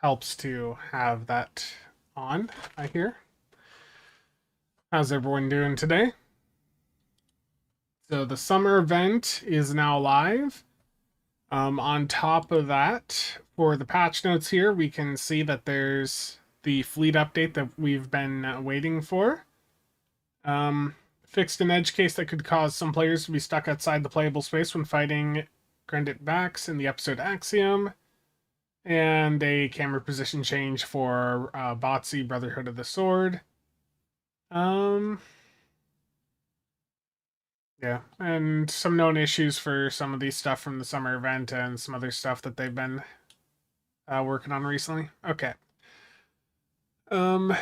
helps to have that on, I hear. How's everyone doing today? So the summer event is now live. On top of that, for the patch notes here, we can see that there's the fleet update that we've been waiting for. Fixed an edge case that could cause some players to be stuck outside the playable space when fighting Grandit Backs in the episode Axiom. And a camera position change for Botsy Brotherhood of the Sword. Yeah, and some known issues for some of these stuff from the summer event and some other stuff that they've been working on recently. Okay. I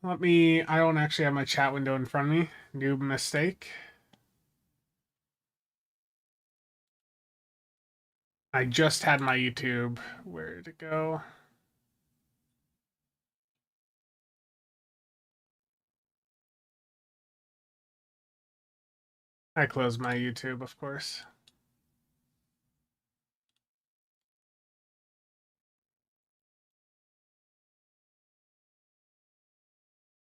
don't actually have my chat window in front of me. New mistake. I just had my YouTube. Where'd it go? I closed my YouTube, of course.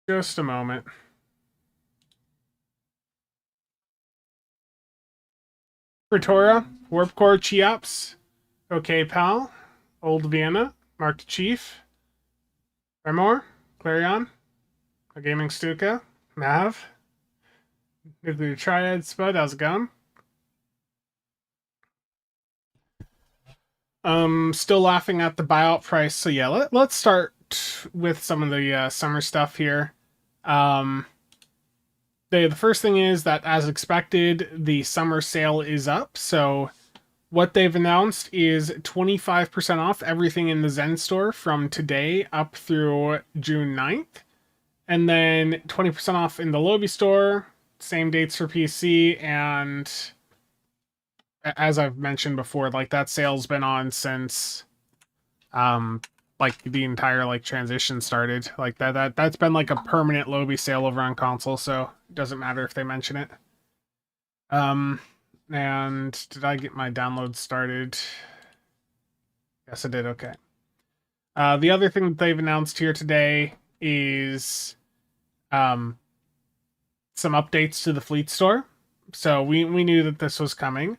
Just a moment. Pretora, Warp Core Cheops, Okay Pal, Old Vienna, Marked Chief, Remor, Clarion, A Gaming Stuka, Mav, Nuclear Triad, Spud, how's it going? Still laughing at the buyout price. So yeah, let's start with some of the summer stuff here. The first thing is that, as expected, the summer sale is up. So what they've announced is 25% off everything in the Zen store from today up through June 9th. And then 20% off in the Lobby store, same dates for PC, and as I've mentioned before, like that sale's been on since like the entire like transition started. Like that's been like a permanent Lobby sale over on console, so it doesn't matter if they mention it. And did I get my download started? Yes, I did. Okay. The other thing that they've announced here today is some updates to the Fleet Store. So we knew that this was coming.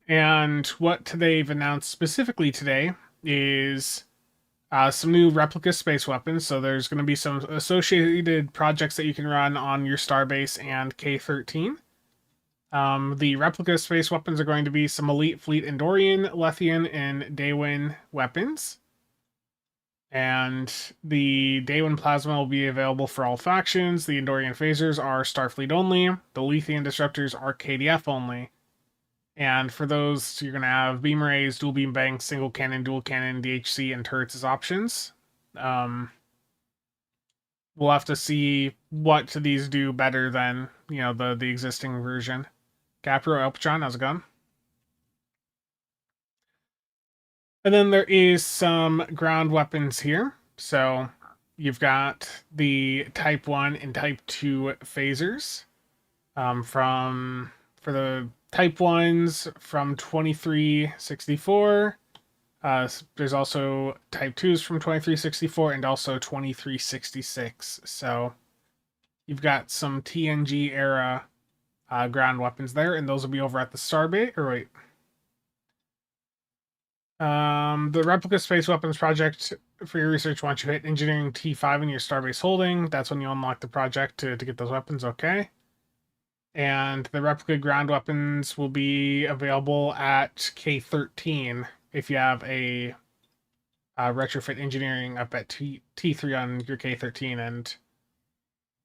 And what they've announced specifically today is some new replica space weapons. So there's going to be some associated projects that you can run on your Starbase and K13. The replica space weapons are going to be some Elite Fleet Endorian, Lethian, and Daewin weapons. And the Daewin Plasma will be available for all factions. The Endorian phasers are Starfleet only. The Lethian disruptors are KDF only. And for those, you're going to have beam rays, dual beam banks, single cannon, dual cannon, DHC, and turrets as options. We'll have to see what these do better than, the existing version. Capro Elpatron, how's it going? And then there is some ground weapons here. So you've got the Type 1 and Type 2 phasers for the Type 1s from 2364. There's also Type 2s from 2364 and also 2366. So you've got some TNG era ground weapons there, and those will be over at the Starbase. Or wait. The Replica Space Weapons Project for your research, once you hit Engineering T5 in your Starbase holding, that's when you unlock the project to get those weapons, okay? And the replica ground weapons will be available at K13 if you have a retrofit engineering up at T3 on your K13. And I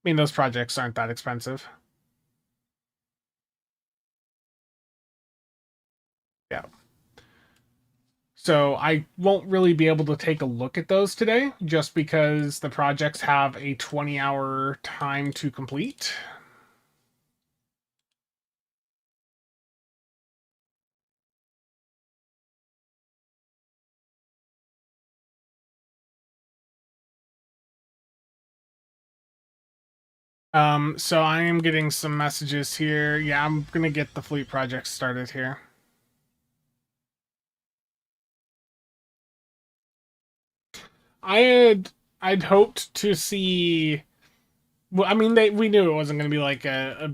mean, those projects aren't that expensive. Yeah. So I won't really be able to take a look at those today just because the projects have a 20-hour time to complete. So I am getting some messages here. Yeah, I'm gonna get the fleet project started here. I'd hoped to see. Well, I mean, we knew it wasn't going to be like a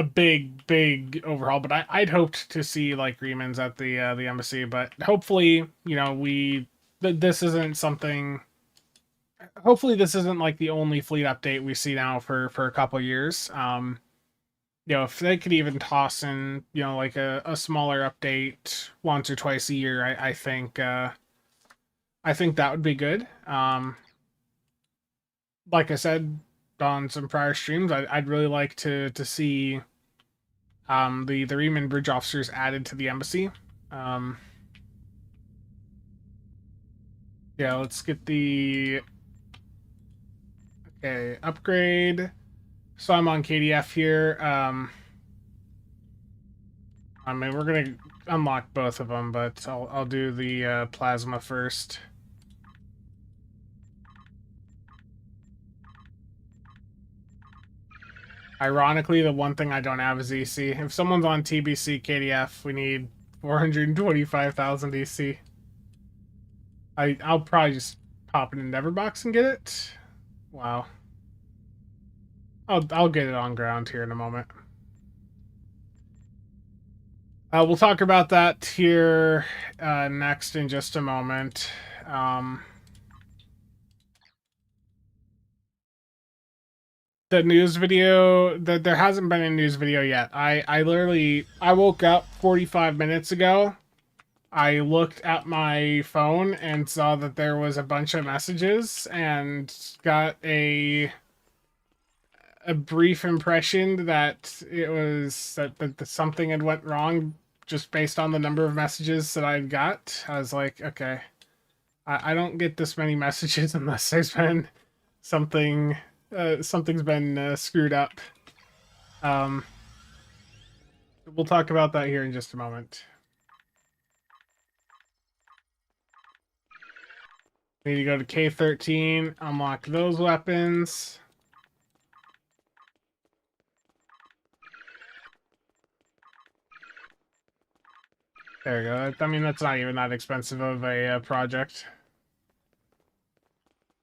big overhaul, but I'd hoped to see like Remans at the embassy. But hopefully, you know, this isn't something. Hopefully, this isn't like the only fleet update we see now for a couple years. You know, if they could even toss in, you know, like a smaller update once or twice a year, I think that would be good. Like I said on some prior streams, I'd really like to see the Riemann bridge officers added to the embassy. Yeah, let's get the okay upgrade. So I'm on KDF here. I mean, we're gonna unlock both of them, but I'll do the plasma first. Ironically, the one thing I don't have is EC. If someone's on TBC KDF, we need 425,000 EC. I'll probably just pop it in Neverbox and get it. Wow. I'll get it on ground here in a moment. We'll talk about that here next in just a moment. The news video, there hasn't been a news video yet. I literally woke up 45 minutes ago. I looked at my phone and saw that there was a bunch of messages and got a brief impression that it was that something had went wrong just based on the number of messages that I got. I was like, okay, I don't get this many messages unless there's been something something's been screwed up. We'll talk about that here in just a moment. Need to go to K13, unlock those weapons. There we go. I mean, that's not even that expensive of a project.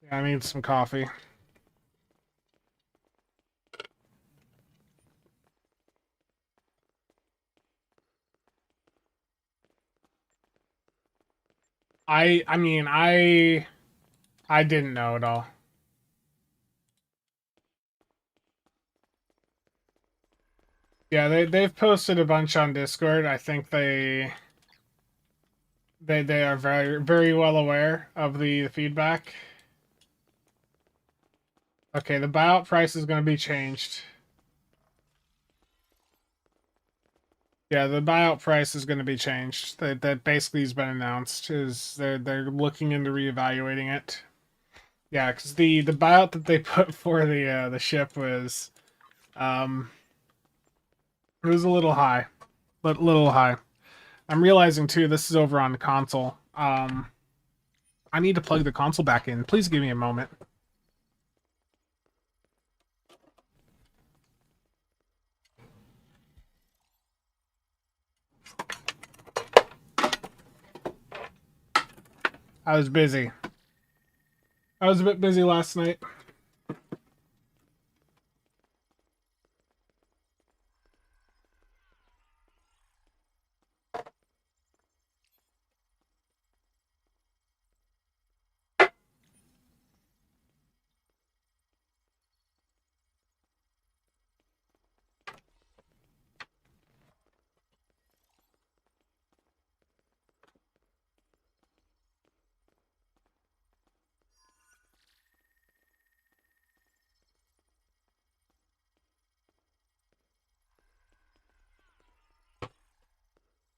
Yeah, I need some coffee. I mean, I didn't know at all. Yeah, they've posted a bunch on Discord. I think they are very well aware of the feedback. Okay, the buyout price is going to be changed. Yeah, the buyout price is going to be changed. That basically has been announced. Is they're looking into reevaluating it. Yeah, because the buyout that they put for the ship was, it was a little high, but little high. I'm realizing too. This is over on the console. I need to plug the console back in. Please give me a moment. I was busy. I was a bit busy last night.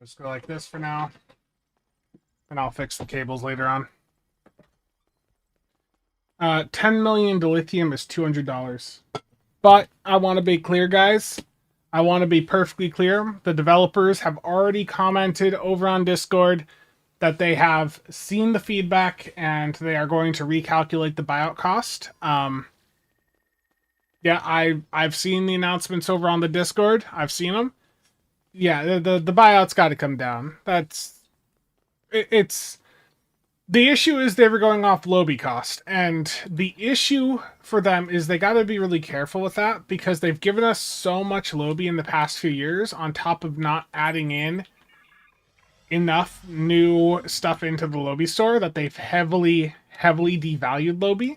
Just go like this for now. And I'll fix the cables later on. 10 million dilithium is $200. But I want to be clear, guys. I want to be perfectly clear. The developers have already commented over on Discord that they have seen the feedback and they are going to recalculate the buyout cost. Yeah, I've seen the announcements over on the Discord. I've seen them. Yeah, the buyout's got to come down. It's The issue is they were going off Lobby cost, and the issue for them is they got to be really careful with that because they've given us so much Lobby in the past few years on top of not adding in enough new stuff into the Lobby store that they've heavily devalued Lobby.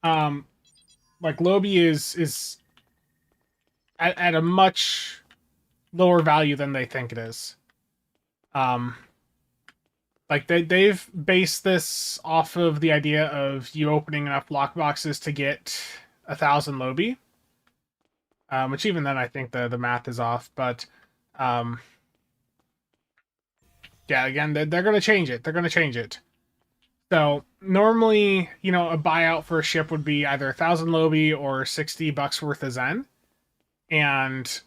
Like Lobby is at a much lower value than they think it is. Like they've based this off of the idea of you opening enough lockboxes to get 1,000 Lobby. Which even then I think the math is off, but yeah, again, they're going to change it. They're going to change it. So normally, you know, a buyout for a ship would be either 1,000 Lobby or $60 worth of Zen. And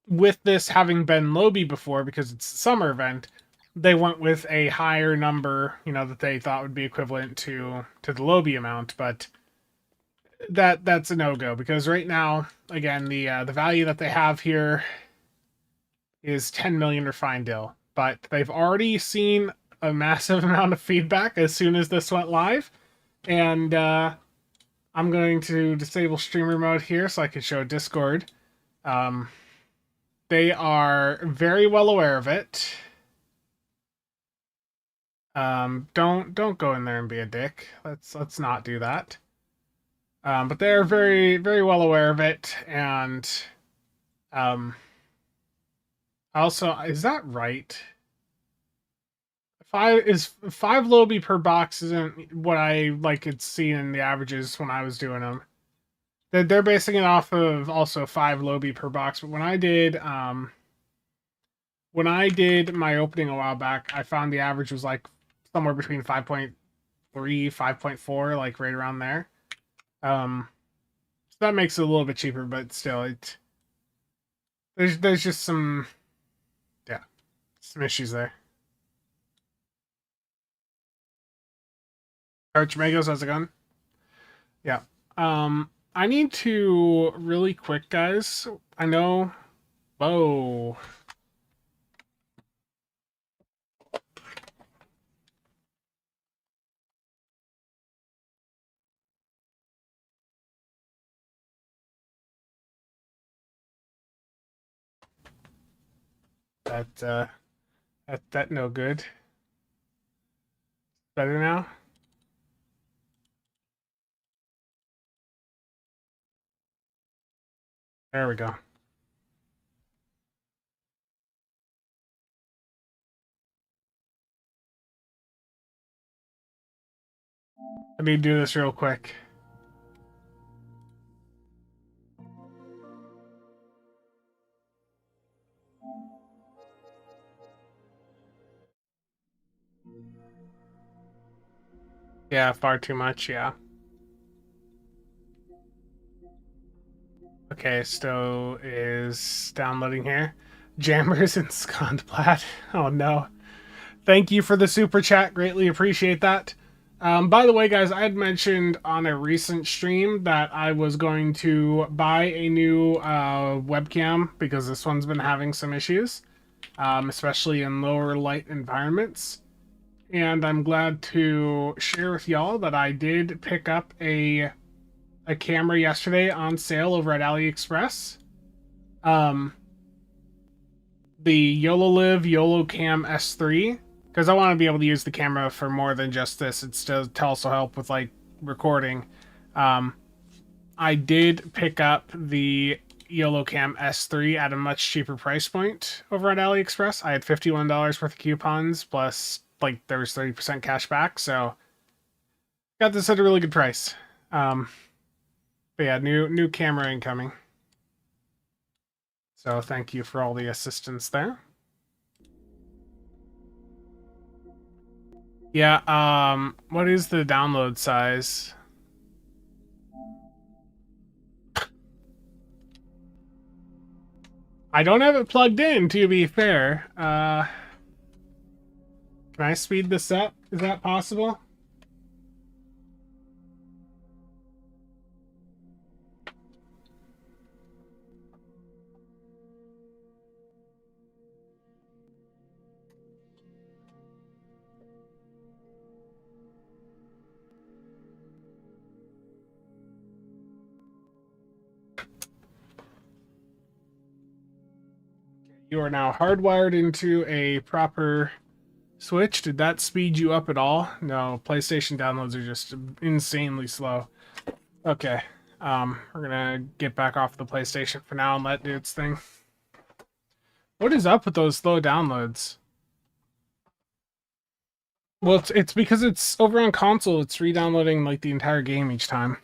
with this having been Lobby before, because it's a summer event, they went with a higher number, you know, that they thought would be equivalent to the Lobby amount. But that's a no-go because right now, again, the value that they have here is 10 million or fine deal. But they've already seen a massive amount of feedback as soon as this went live. And I'm going to disable streamer mode here so I can show Discord. They are very well aware of it. Don't go in there and be a dick. Let's not do that. But they're very well aware of it, and also, is that right? Five Lobby per box isn't what I like it's seen in the averages when I was doing them. They're basing it off of also 5 Lobby per box, but when I did my opening a while back, I found the average was like somewhere between 5.3, 5.4, like right around there. So that makes it a little bit cheaper, but still, there's just some issues there. Arch Magos, how's it going? Yeah. I need to really quick, guys. I know. Whoa. That no good. Better now? There we go. Let me do this real quick. Yeah, far too much, yeah. Okay, Stowe is downloading here. Jammers and Scondplat. Oh no. Thank you for the super chat. Greatly appreciate that. By the way, guys, I had mentioned on a recent stream that I was going to buy a new webcam because this one's been having some issues, especially in lower light environments. And I'm glad to share with y'all that I did pick up a camera yesterday on sale over at AliExpress. The YOLOLIV YOLOCAM S3, because I want to be able to use the camera for more than just this. It's to also help with like recording. I did pick up the YOLOCAM S3 at a much cheaper price point over at AliExpress. I had $51 worth of coupons plus like there was 30% cash back, so got this at a really good price. But yeah, new camera incoming. So thank you for all the assistance there. Yeah, what is the download size? I don't have it plugged in, to be fair. Can I speed this up? Is that possible? You are now hardwired into a proper Switch. Did that speed you up at all? No, PlayStation downloads are just insanely slow. Okay. We're gonna get back off the PlayStation for now and let do its thing. What is up with those slow downloads? Well, it's because it's over on console. It's re-downloading like the entire game each time.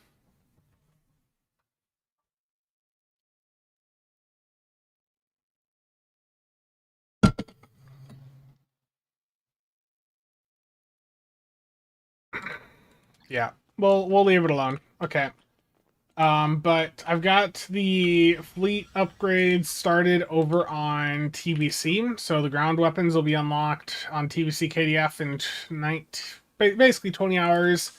Yeah. We'll leave it alone. Okay. But I've got the fleet upgrades started over on TBC, so the ground weapons will be unlocked on TBC KDF in basically 20 hours.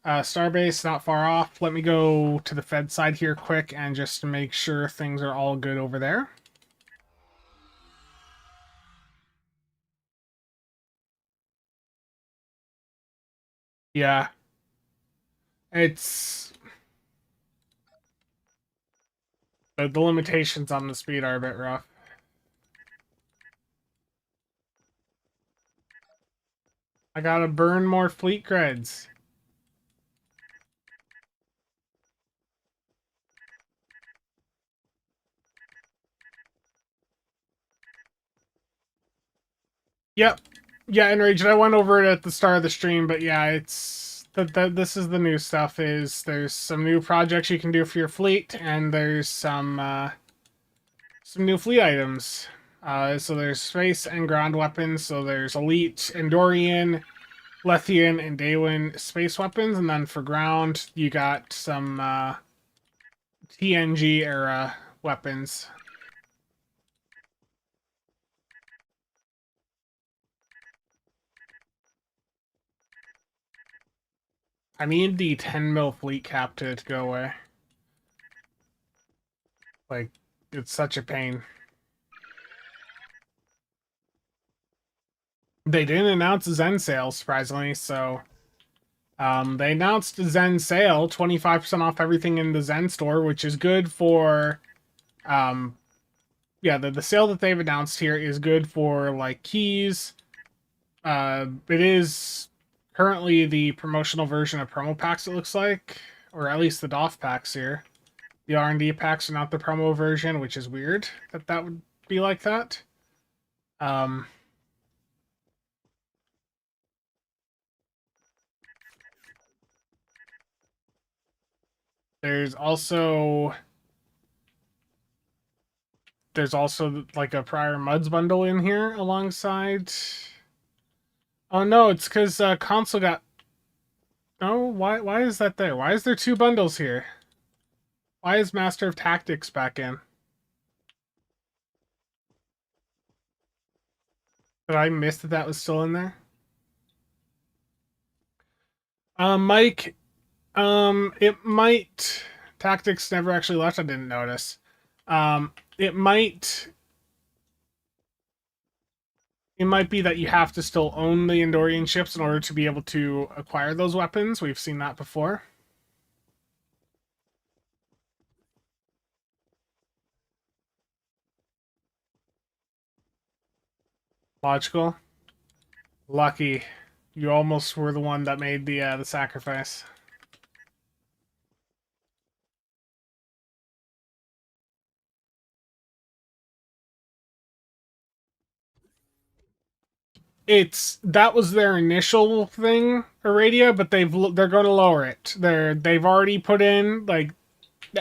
Starbase not far off. Let me go to the Fed side here quick and just make sure things are all good over there. Yeah, it's the limitations on the speed are a bit rough. I gotta burn more fleet creds. Yep. Yeah, Enraged. I went over it at the start of the stream, but yeah, it's this is the new stuff. Is there's some new projects you can do for your fleet, and there's some new fleet items. So there's space and ground weapons. So there's elite Endorian, Lethian, and Daewin space weapons, and then for ground you got some TNG era weapons. I need the 10 mil fleet cap to go away. Like, it's such a pain. They didn't announce Zen sale, surprisingly, so they announced Zen sale, 25% off everything in the Zen store, which is good for yeah, the sale that they've announced here is good for like keys. It is currently the promotional version of promo packs, it looks like, or at least the DOF packs here. The R&D packs are not the promo version, which is weird that would be like that. There's also like a prior Muds bundle in here alongside. Oh no, it's because console got. No, why is that there? Why is there two bundles here? Why is Master of Tactics back in? Did I miss that was still in there? Mike, it might. Tactics never actually left. I didn't notice. It might. It might be that you have to still own the Endorian ships in order to be able to acquire those weapons. We've seen that before. Logical. Lucky. You almost were the one that made the sacrifice. That was their initial thing, Aradia, but they're going to lower it. They've already put in like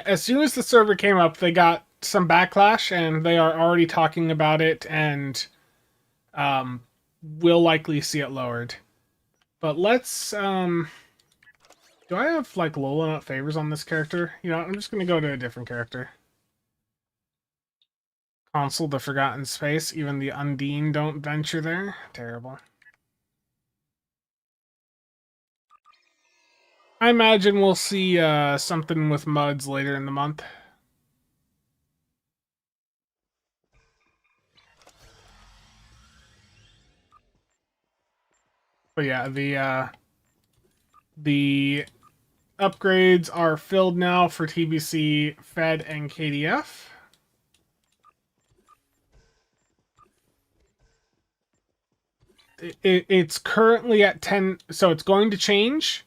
as soon as the server came up, they got some backlash, and they are already talking about it, and we'll likely see it lowered. But let's do I have like Lola Nut favors on this character? You know, I'm just gonna go to a different character. Console the Forgotten Space. Even the Undine don't venture there. Terrible. I imagine we'll see something with Muds later in the month. But yeah, the upgrades are filled now for TBC, Fed, and KDF. it's currently at 10, so it's going to change,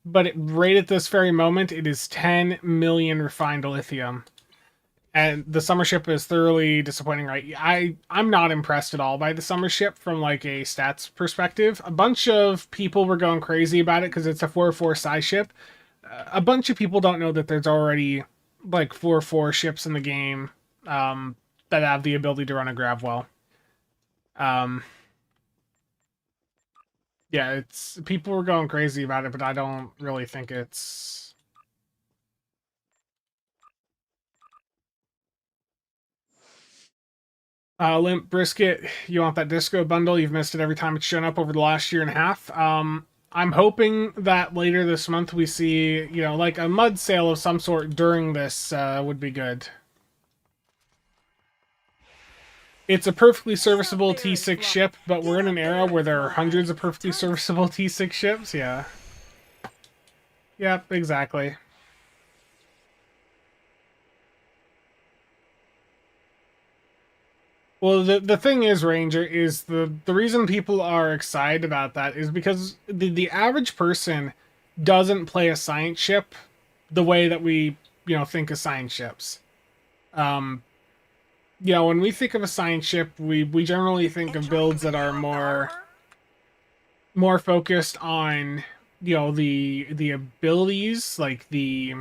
but right at this very moment, it is 10 million refined lithium. And the summer ship is thoroughly disappointing, right? I'm not impressed at all by the summer ship from like a stats perspective. A bunch of people were going crazy about it because it's a 4-4 size ship. A bunch of people don't know that there's already like 4-4 ships in the game that have the ability to run a grav well. Yeah, it's people were going crazy about it, but I don't really think it's Limp Brisket. You want that disco bundle? You've missed it every time it's shown up over the last year and a half. I'm hoping that later this month we see, like a mud sale of some sort during this would be good. It's a perfectly serviceable T6 ship, but we're in an era where there are hundreds of perfectly serviceable T6 ships. Yeah. Yep, exactly. Well, the thing is, Ranger, is the reason people are excited about that is because the average person doesn't play a science ship the way that we, think of science ships. Um, when we think of a science ship, we generally think of builds that are more focused on, the abilities, like the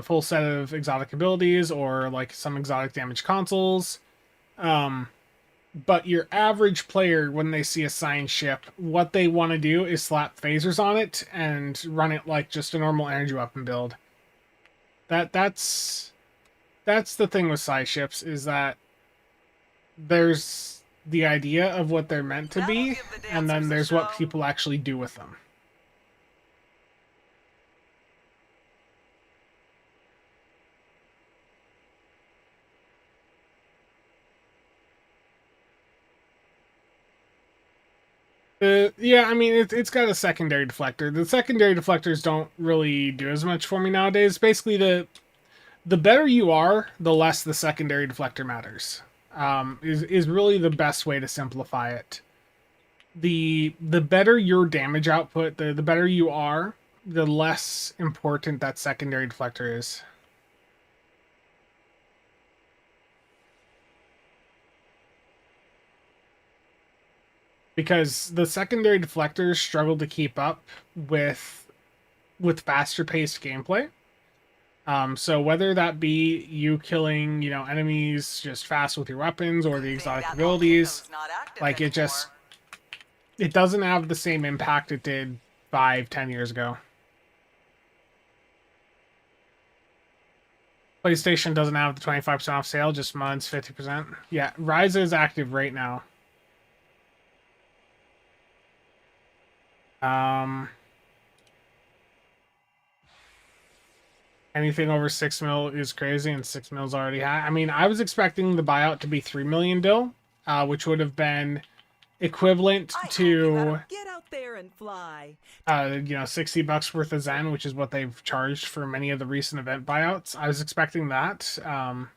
full set of exotic abilities or like some exotic damage consoles. Um, But your average player, when they see a science ship, what they want to do is slap phasers on it and run it like just a normal energy weapon build. That's the thing with sci ships, is that there's the idea of what they're meant to be, and then there's what people actually do with them. Yeah, I mean, it's got a secondary deflector. The secondary deflectors don't really do as much for me nowadays. Basically, the better you are, the less the secondary deflector matters. Is really the best way to simplify it. The better your damage output, the better you are, the less important that secondary deflector is. Because the secondary deflectors struggle to keep up with faster paced gameplay. So whether that be you killing, enemies just fast with your weapons or the exotic abilities, like it doesn't have the same impact it did 5-10 years ago. PlayStation doesn't have the 25% off sale, just months 50%. Yeah, Ryza is active right now. Anything over 6 mil is crazy, and 6 mil's already high. I mean, I was expecting the buyout to be 3 million dill, which would have been equivalent to get out there and fly. $60 worth of Zen, which is what they've charged for many of the recent event buyouts. I was expecting that. And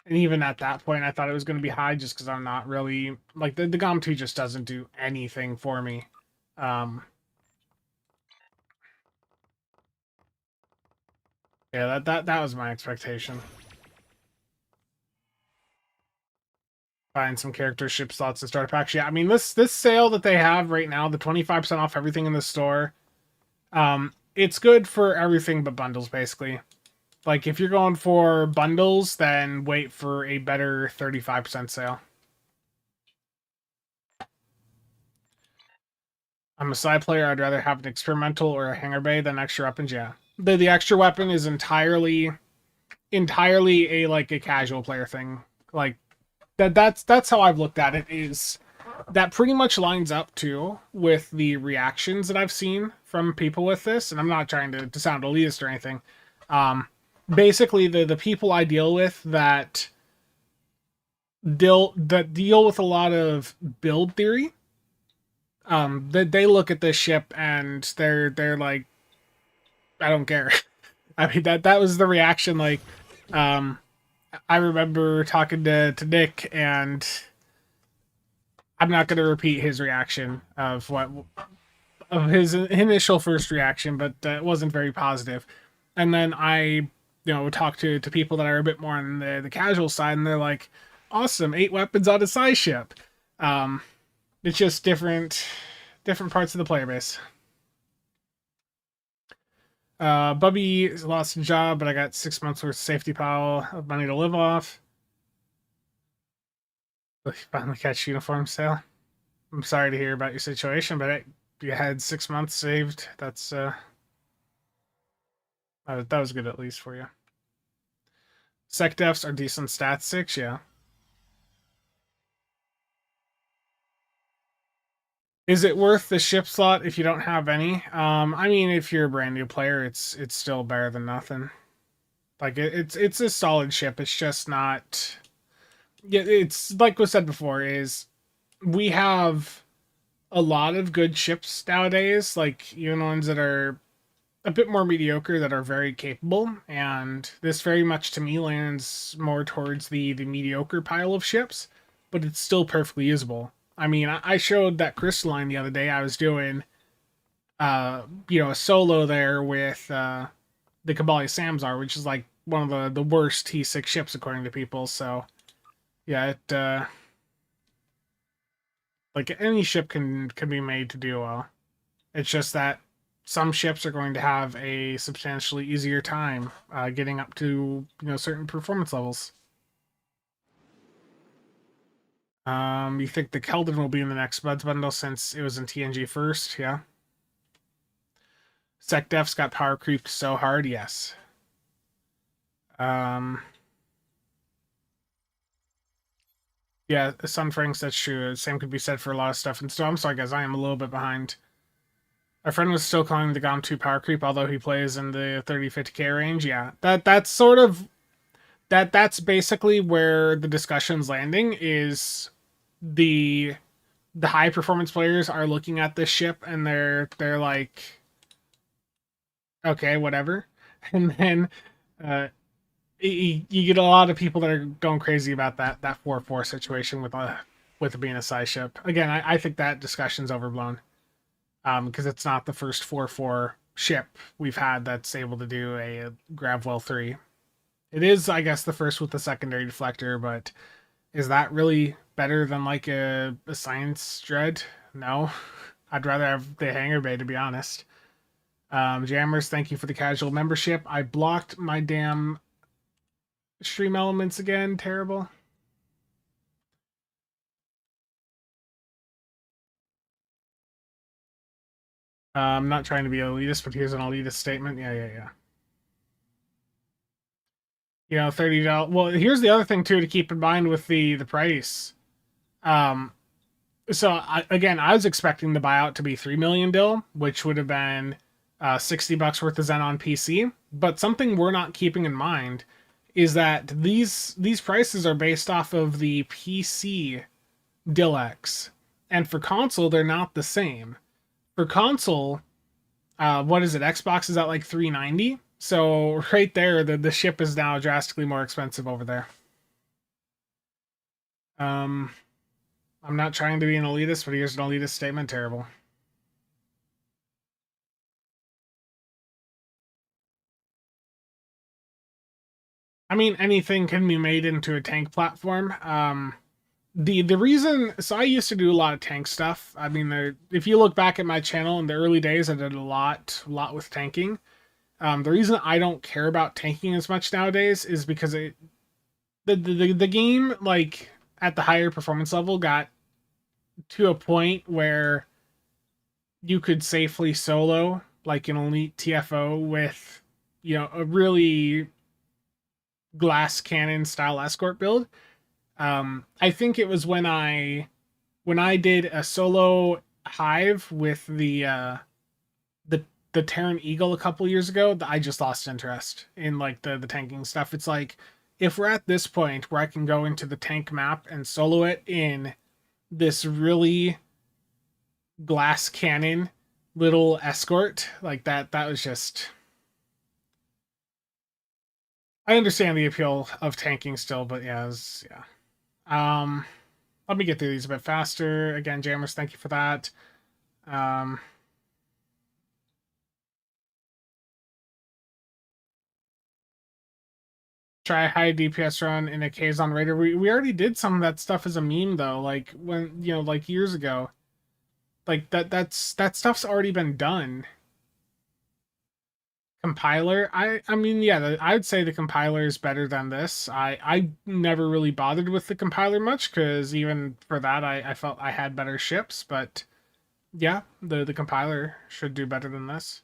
even at that point, I thought it was going to be high just because I'm not really like the GOM 2 just doesn't do anything for me. Yeah, that was my expectation. Find some character ship slots and starter packs. Yeah, I mean this sale that they have right now, the 25% off everything in the store, it's good for everything but bundles, basically. Like if you're going for bundles, then wait for a better 35% sale. I'm a side player. I'd rather have an experimental or a hangar bay than extra weapons. Yeah, the extra weapon is entirely a like a casual player thing. Like that's how I've looked at it. Is that pretty much lines up too with the reactions that I've seen from people with this, and I'm not trying to sound elitist or anything. Basically, the people I deal with that deal with a lot of build theory, they look at this ship and they're like, I don't care. I mean that was the reaction. Like, I remember talking to Nick, and I'm not going to repeat his reaction of his initial first reaction, but it wasn't very positive. And then I, talked to people that are a bit more on the casual side, and they're like, "Awesome, 8 weapons on a size ship." Um, it's just different parts of the player base. Bubby lost a job, but I got 6 months worth of safety pile of money to live off. Finally catch uniform sale. I'm sorry to hear about your situation, but you had 6 months saved. That's that was good at least for you. Sec defs are decent stats, 6, yeah. Is it worth the ship slot if you don't have any? I mean, if you're a brand new player, it's still better than nothing. Like it's a solid ship. It's just not. Yeah, it's like was said before. Is we have a lot of good ships nowadays, like even ones that are a bit more mediocre that are very capable, and this very much to me lands more towards the mediocre pile of ships, but it's still perfectly usable. I mean, I showed that crystalline the other day. I was doing a solo there with the Kabali Samsar, which is like one of the worst T6 ships according to people. So yeah, it like any ship can be made to do well. It's just that some ships are going to have a substantially easier time getting up to certain performance levels. You think the Keldon will be in the next Buds bundle since it was in TNG first? Yeah. Sec defs got power creeped so hard. Yes. Um. Yeah, Sun Franks, that's true. Same could be said for a lot of stuff. And still, I'm sorry, guys, I am a little bit behind. Our friend was still calling the GOM 2 power creep, although he plays in the 30-50k range. Yeah, that's sort of that's basically where the discussion's landing. Is the high performance players are looking at this ship and they're like, okay, whatever, and then you get a lot of people that are going crazy about that 4-4 situation with it being a size ship. Again, I think that discussion's overblown. Because it's not the first 4-4 ship we've had that's able to do a Gravwell 3. It is, I guess, the first with the secondary deflector, but is that really better than like a Science Dread? No. I'd rather have the Hangar Bay, to be honest. Jammers, thank you for the casual membership. I blocked my damn stream elements again. Terrible. I'm not trying to be elitist, but here's an elitist statement. Yeah. 30. Well, here's the other thing too to keep in mind with the price. Um, again, I was expecting the buyout to be 3 million dill, which would have been $60 worth of Zen on PC. But something we're not keeping in mind is that these prices are based off of the PC Dill-X, and for console they're not the same. For console, what is it? Xbox is at like 390. So right there, the ship is now drastically more expensive over there. I'm not trying to be an elitist, but here's an elitist statement. Terrible. I mean, anything can be made into a tank platform. The reason, so I used to do a lot of tank stuff. I mean, if you look back at my channel in the early days, I did a lot with tanking. The reason I don't care about tanking as much nowadays is because the game, like at the higher performance level, got to a point where you could safely solo like an elite TFO with a really glass cannon style escort build. I think it was when I did a solo hive with the Terran Eagle a couple years ago, that I just lost interest in like the tanking stuff. It's like if we're at this point where I can go into the tank map and solo it in this really glass cannon little escort, like that was just, I understand the appeal of tanking still, but yeah. Let me get through these a bit faster. Again, Jammers, thank you for that. Try high DPS run in a Kazon Raider. We already did some of that stuff as a meme though, like when like years ago. Like that stuff's already been done. Compiler, I mean, yeah, I'd say the compiler is better than this. I never really bothered with the compiler much because even for that I felt I had better ships, but yeah, the compiler should do better than this.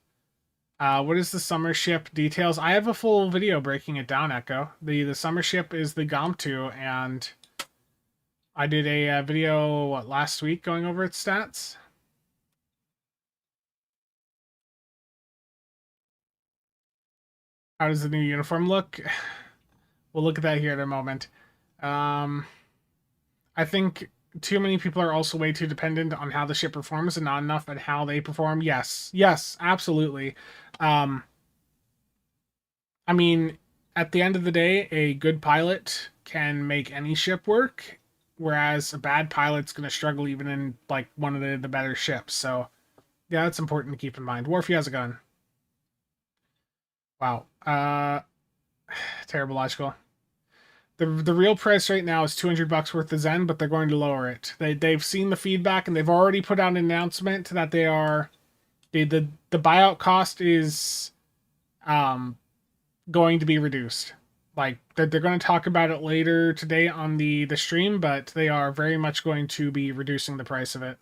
What is the summer ship details? I have a full video breaking it down, Echo. The summer ship is the Gomtu, and I did a video last week going over its stats. How does the new uniform look? We'll look at that here in a moment. Um, I think too many people are also way too dependent on how the ship performs and not enough at how they perform. Yes, absolutely. Um, I mean, at the end of the day, a good pilot can make any ship work, whereas a bad pilot's going to struggle even in like one of the better ships. So yeah, that's important to keep in mind. Worf, has a gun. Wow. Terrible logical. The real price right now is $200 worth of Zen, but they're going to lower it. They've seen the feedback and they've already put out an announcement that they are the buyout cost is going to be reduced. Like they're going to talk about it later today on the stream, but they are very much going to be reducing the price of it.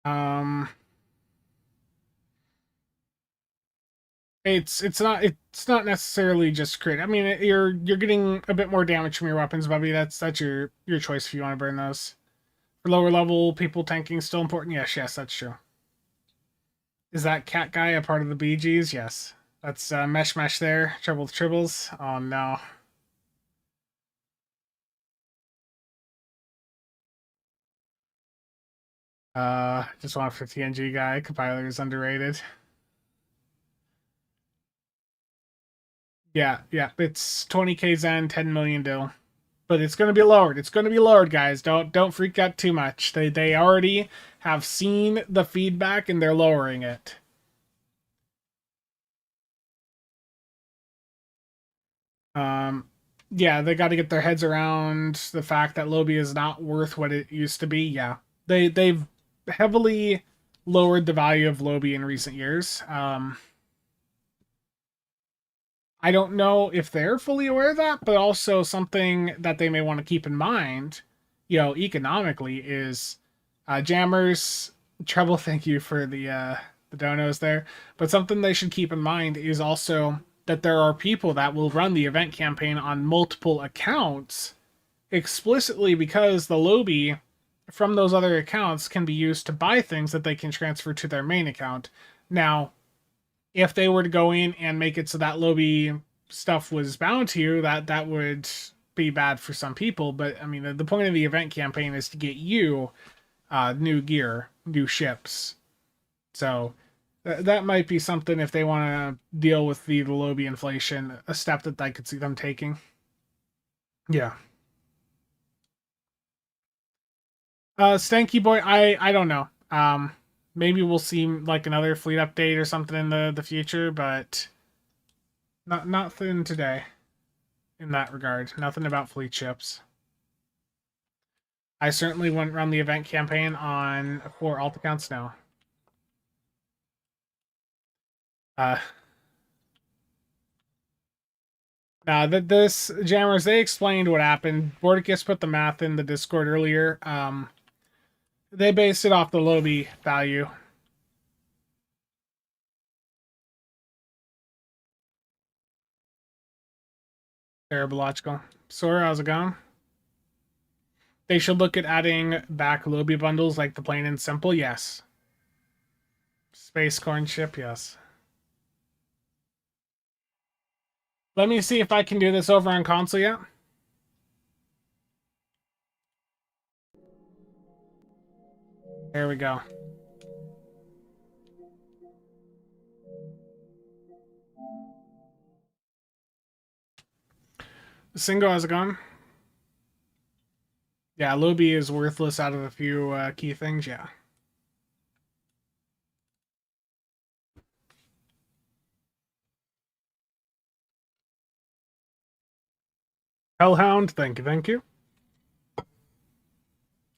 Um, it's not necessarily just crit. I mean, you're getting a bit more damage from your weapons, Bubby. That's your choice if you want to burn those. For lower level people, tanking still important. Yes, that's true. Is that cat guy a part of the Bee Gees? Yes. That's mesh there. Trouble with tribbles. Oh no. Just want for TNG guy. Compiler is underrated. Yeah. It's 20k Zen, 10 million dill. But it's gonna be lowered. It's gonna be lowered, guys. Don't freak out too much. They already have seen the feedback and they're lowering it. Yeah, they got to get their heads around the fact that Lobby is not worth what it used to be. Yeah, they've heavily lowered the value of Lobby in recent years. I don't know if they're fully aware of that, but also something that they may want to keep in mind, economically is jammers. Treble, thank you for the donos there. But something they should keep in mind is also that there are people that will run the event campaign on multiple accounts explicitly because the lobby from those other accounts can be used to buy things that they can transfer to their main account. Now, if they were to go in and make it so that lobby stuff was bound to you, that would be bad for some people. But I mean, the point of the event campaign is to get you new gear, new ships. So that might be something if they want to deal with the lobby inflation, a step that I could see them taking. Yeah. Stanky boy, I don't know. Maybe we'll see like another fleet update or something in the future, but nothing today in that regard. Nothing about fleet ships. I certainly wouldn't run the event campaign on 4 alt accounts now. Uh, this jammers, they explained what happened. Bordicus put the math in the Discord earlier. They based it off the lobby value. Terrible logical. Sora, how's it going? They should look at adding back lobby bundles like the plain and simple. Yes. Space corn ship. Yes. Let me see if I can do this over on console yet. There we go. Singo, how's it going? Yeah, Lobby is worthless out of a few key things, yeah. Hellhound, thank you, thank you.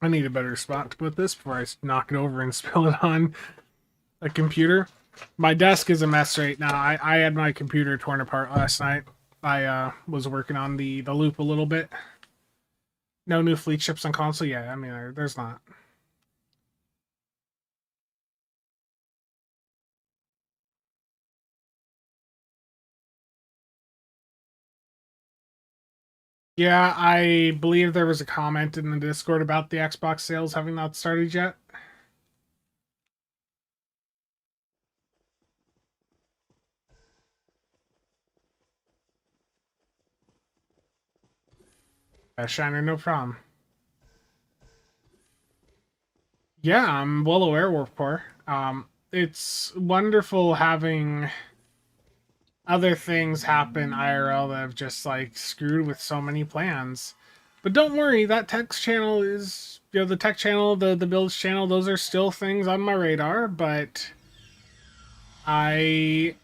I need a better spot to put this before I knock it over and spill it on a computer. My desk is a mess right now. I had my computer torn apart last night. I was working on the loop a little bit. No new fleet ships on console? Yeah, I mean, there's not. Yeah, I believe there was a comment in the Discord about the Xbox sales having not started yet. Shiner, no problem. Yeah, I'm well aware, Warpcore. It's wonderful having other things happen IRL that have just like screwed with so many plans. But don't worry, that text channel is, the tech channel, the builds channel, those are still things on my radar, but I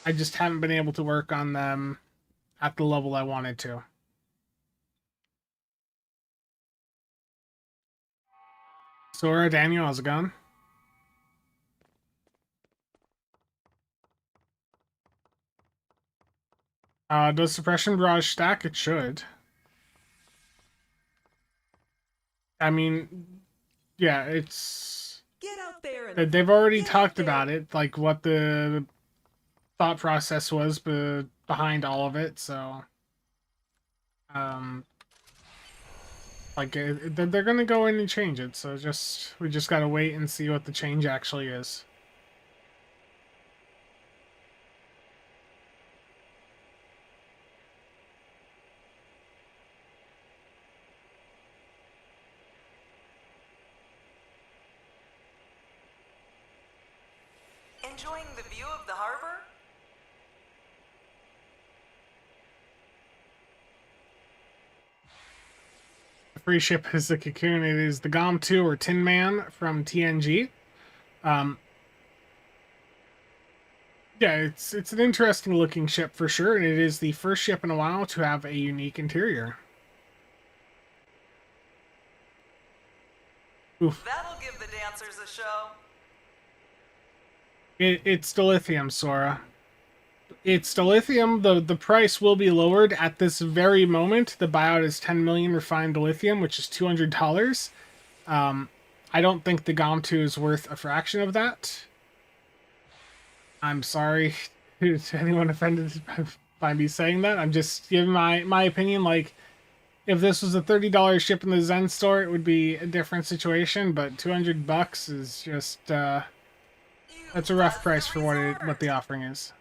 I just haven't been able to work on them at the level I wanted to. Sora, Daniel, how's it going? Does Suppression Barrage stack? It should. I mean, yeah, it's... Get out there and They've already get out talked there. about it, like what the thought process was behind all of it, so... Like, they're gonna go in and change it, so we just gotta wait and see what the change actually is. Enjoying the view of the harbor? The free ship is the Cocoon. It is the GOM 2 or Tin Man from TNG. Um, yeah, it's an interesting looking ship for sure, and it is the first ship in a while to have a unique interior. Oof. That'll give the dancers a show. It's dilithium, Sora. It's dilithium. The price will be lowered at this very moment. The buyout is 10 million refined dilithium, which is $200. I don't think the GOM 2 is worth a fraction of that. I'm sorry to anyone offended by me saying that. I'm just giving my opinion. Like, if this was a $30 ship in the Zen store, it would be a different situation. But $200 is just that's a rough price for what the offering is.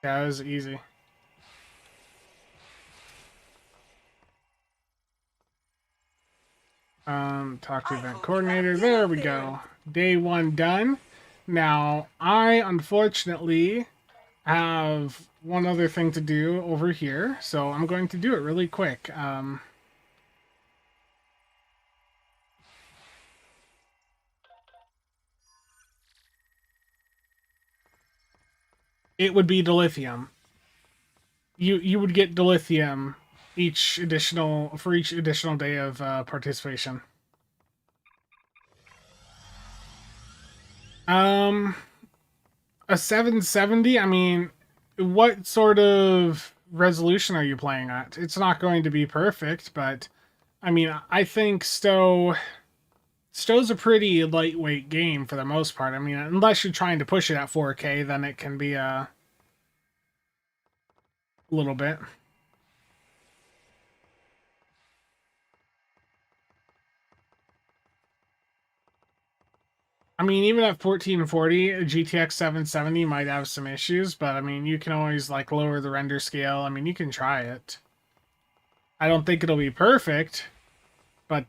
Yeah, it was easy. Talk to event coordinator. There we go. Day 1 done. Now, I unfortunately have one other thing to do over here, so I'm going to do it really quick. It would be dilithium. You would get dilithium each additional day of participation. Um, a 770. I mean, what sort of resolution are you playing at? It's not going to be perfect, but I mean, I think Stow's a pretty lightweight game for the most part. I mean, unless you're trying to push it at 4K, then it can be a little bit. I mean, even at 1440, a GTX 770 might have some issues, but I mean, you can always like lower the render scale. I mean, you can try it. I don't think it'll be perfect, but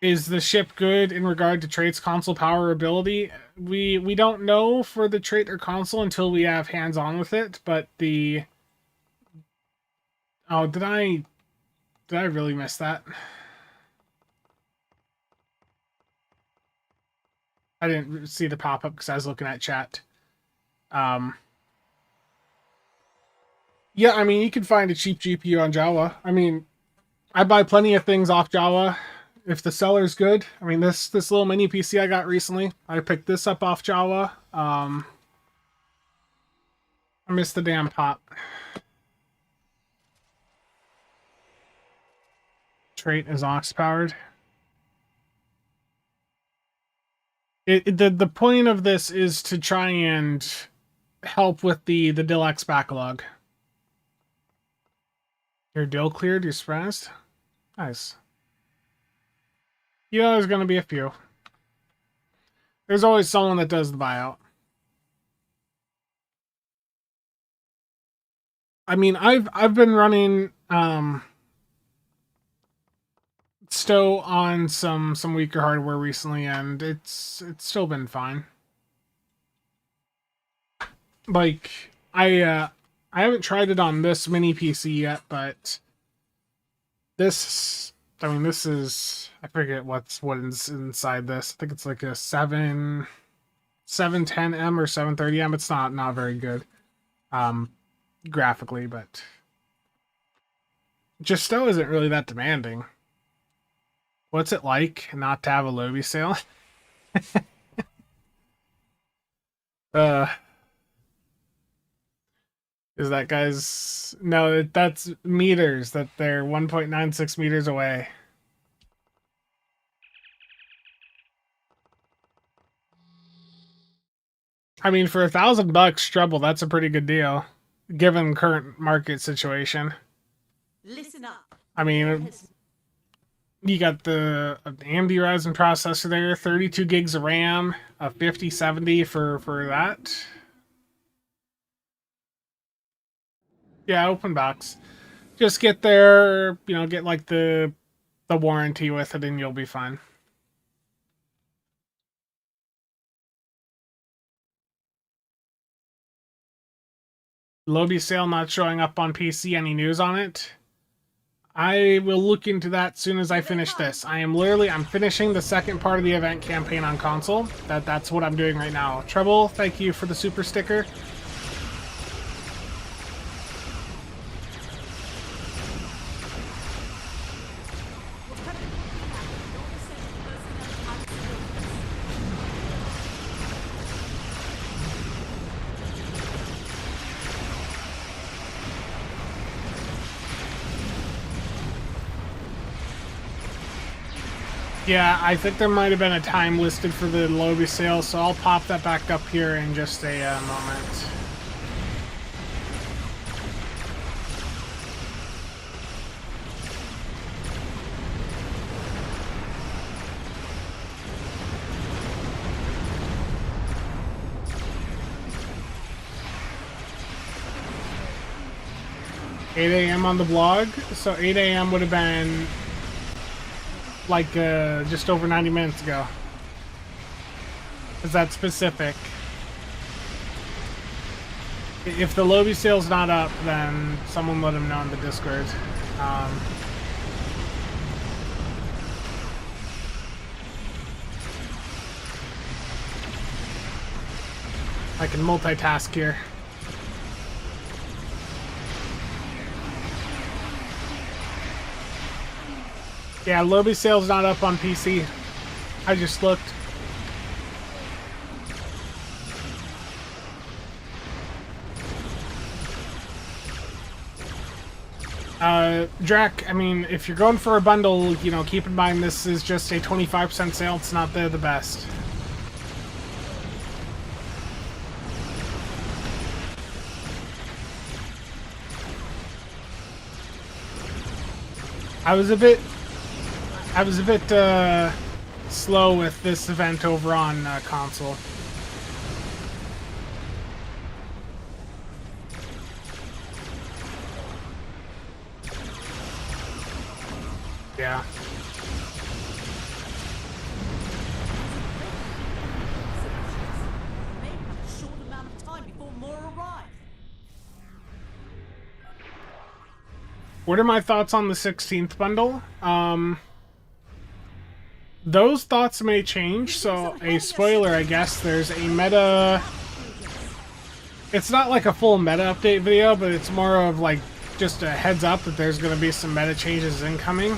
Is the ship good in regard to traits, console, power, ability? We don't know for the trait or console until we have hands-on with it, but the... Oh, did I really miss that? I didn't see the pop-up because I was looking at chat. Yeah, I mean, you can find a cheap GPU on Java. I mean, I buy plenty of things off Java if the seller's good. I mean, this little mini PC I got recently, I picked this up off Java. I missed the damn pop. Trait is aux powered. The point of this is to try and help with the Deluxe backlog. Your deal cleared, you're surprised? Nice. You know there's gonna be a few. There's always someone that does the buyout. I mean, I've been running Stow on some weaker hardware recently, and it's still been fine. Like I haven't tried it on this mini PC yet, but this, I mean, this is, I forget what's inside this. I think it's like a 710M or 730M. It's not very good graphically, but just Stow isn't really that demanding. What's it like not to have a Lobby sale? Is that guys? No, that's meters. That they're 1.96 meters away. I mean, for $1,000 treble, that's a pretty good deal, given current market situation. Listen up. I mean, you got the AMD Ryzen processor there, 32 gigs of RAM, a 5070 for that. Yeah, open box. Just get there, you know, get like the warranty with it, and you'll be fine. Lobby sale not showing up on PC. Any news on it? I will look into that as soon as I finish this. I'm finishing the second part of the event campaign on console. That's what I'm doing right now. Treble, thank you for the super sticker. Yeah, I think there might have been a time listed for the Lobby sale, so I'll pop that back up here in just a moment. $8 a.m. on the blog, so 8 a.m. would have been like just over 90 minutes ago. Is that specific? If the Lobby sale's not up, then someone let him know in the Discord. I can multitask here. Yeah, Lobby sale's not up on PC. I just looked. Drac, I mean, if you're going for a bundle, you know, keep in mind this is just a 25% sale. It's not the best. I was a bit slow with this event over on console. Yeah. What are my thoughts on the 16th bundle? Those thoughts may change, so a spoiler, I guess, there's a meta... It's not like a full meta update video, but it's more of like just a heads up that there's going to be some meta changes incoming.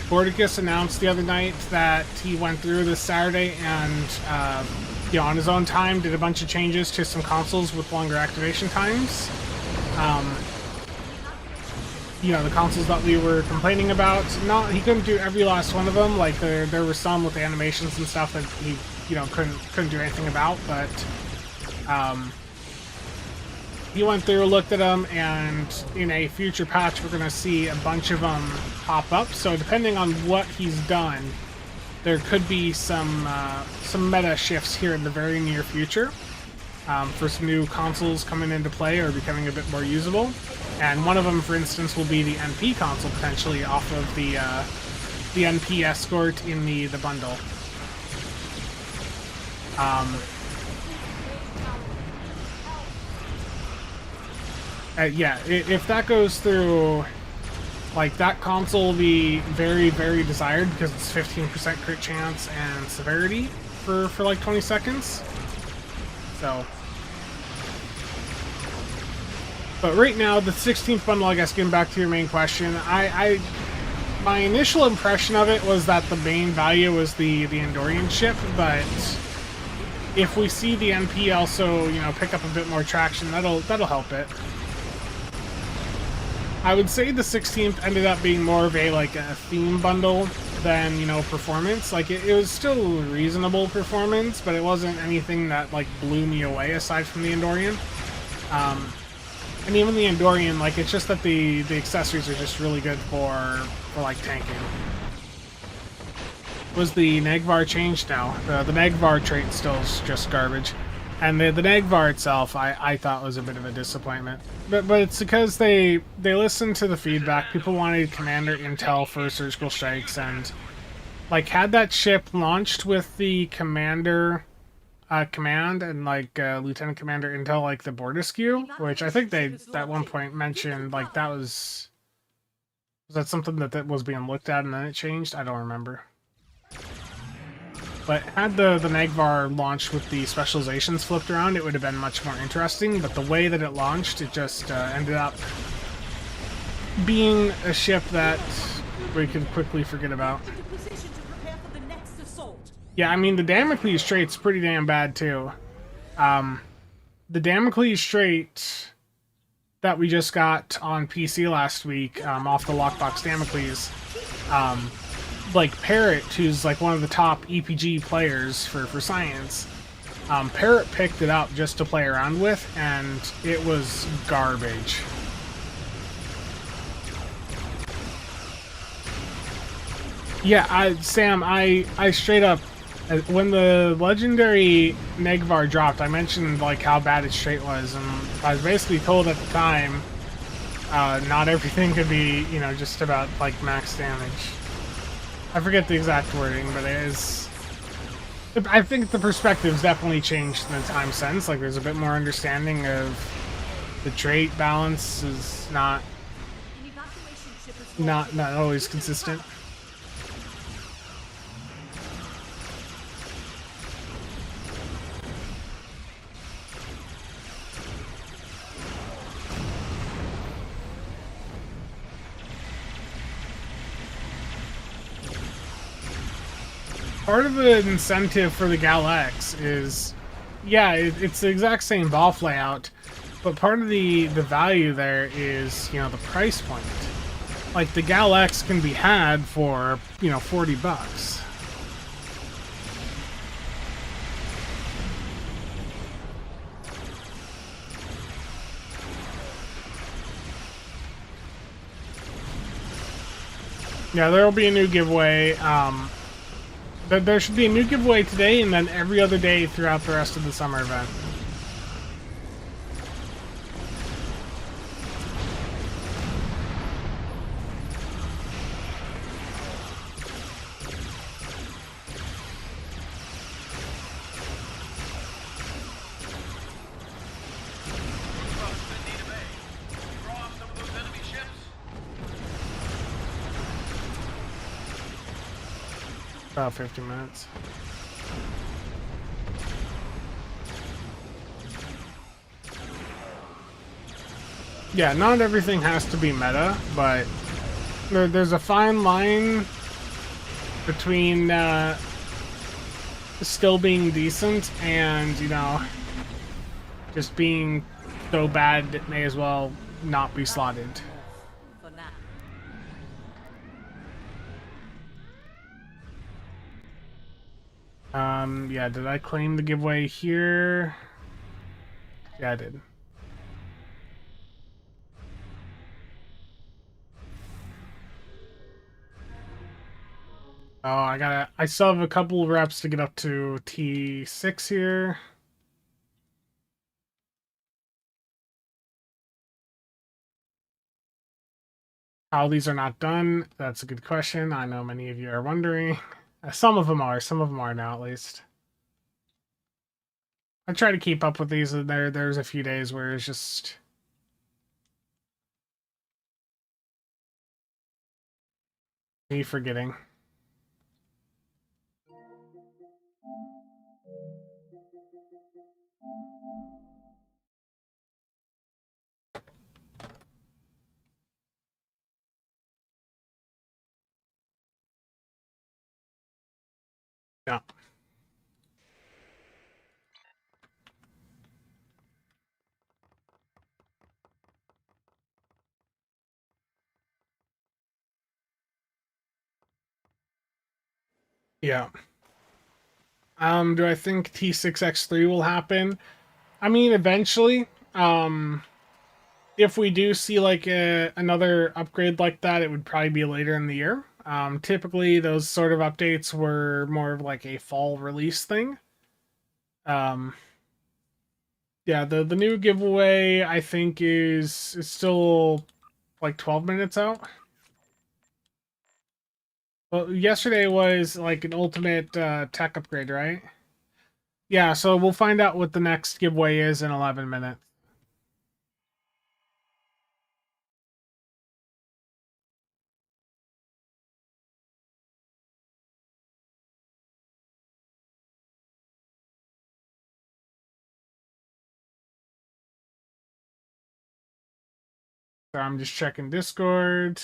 Bordicus announced the other night that he went through this Saturday and, you know, on his own time did a bunch of changes to some consoles with longer activation times. You know, the consoles that we were complaining about, he couldn't do every last one of them. Like there were some with animations and stuff that he, you know, couldn't do anything about, but he went through, looked at them, and in a future patch we're going to see a bunch of them pop up. So depending on what he's done, there could be some meta shifts here in the very near future for some new consoles coming into play or becoming a bit more usable. And one of them, for instance, will be the NP console, potentially off of the NP Escort in the bundle. Yeah, if that goes through, like, that console will be very, very desired because it's 15% crit chance and severity for like 20 seconds. So, but right now, the 16th bundle, I guess, getting back to your main question, my initial impression of it was that the main value was the Andorian ship, but if we see the NP also, you know, pick up a bit more traction, that'll help it. I would say the 16th ended up being more of a theme bundle than, you know, performance. Like, it was still reasonable performance, but it wasn't anything that, like, blew me away aside from the Andorian. And even the Andorian, like, it's just that the accessories are just really good for like, tanking. Was the Nagvar changed now? The Nagvar trait still is just garbage. And the Nagvar itself, I thought was a bit of a disappointment. But it's because they listened to the feedback. People wanted commander intel for surgical strikes, and like had that ship launched with the commander command and like lieutenant commander intel, like the Bordisque, which I think they at one point mentioned like that was that something that was being looked at and then it changed? I don't remember. But had the Nagvar launched with the specializations flipped around, it would have been much more interesting. But the way that it launched, it just ended up being a ship that we could quickly forget about. Yeah, I mean, the Damocles Strait's pretty damn bad, too. The Damocles Strait that we just got on PC last week, off the Lockbox Damocles, like Parrot, who's like one of the top EPG players for Science, Parrot picked it up just to play around with, and it was garbage. Yeah, Sam, I straight up, when the legendary Nagvar dropped, I mentioned like how bad its trait was, and I was basically told at the time, not everything could be, you know, just about like max damage. I forget the exact wording, but it is... I think the perspective's definitely changed in the time since. Like, there's a bit more understanding of the trait balance is not always consistent. Part of the incentive for the Gal X is, yeah, it's the exact same ball layout, but part of the value there is, you know, the price point. Like, the Gal X can be had for, you know, $40. Yeah, there will be a new giveaway. There should be a new giveaway today and then every other day throughout the rest of the summer event. About 50 minutes. Yeah, not everything has to be meta, but there's a fine line between still being decent and, you know, just being so bad it may as well not be slotted. For now. Yeah, did I claim the giveaway here? Yeah, I did. Oh, I still have a couple reps to get up to T6 here. How these are not done, that's a good question. I know many of you are wondering. Some of them are now at least. I try to keep up with these. There's a few days where it's just me forgetting. Yeah. Yeah. Do I think T6X3 will happen? I mean, eventually. If we do see like another upgrade like that, it would probably be later in the year. Typically, those sort of updates were more of like a fall release thing. Um, yeah, the new giveaway I think is still like 12 minutes out. Well, yesterday was like an ultimate tech upgrade, right? Yeah, so we'll find out what the next giveaway is in 11 minutes. So I'm just checking Discord.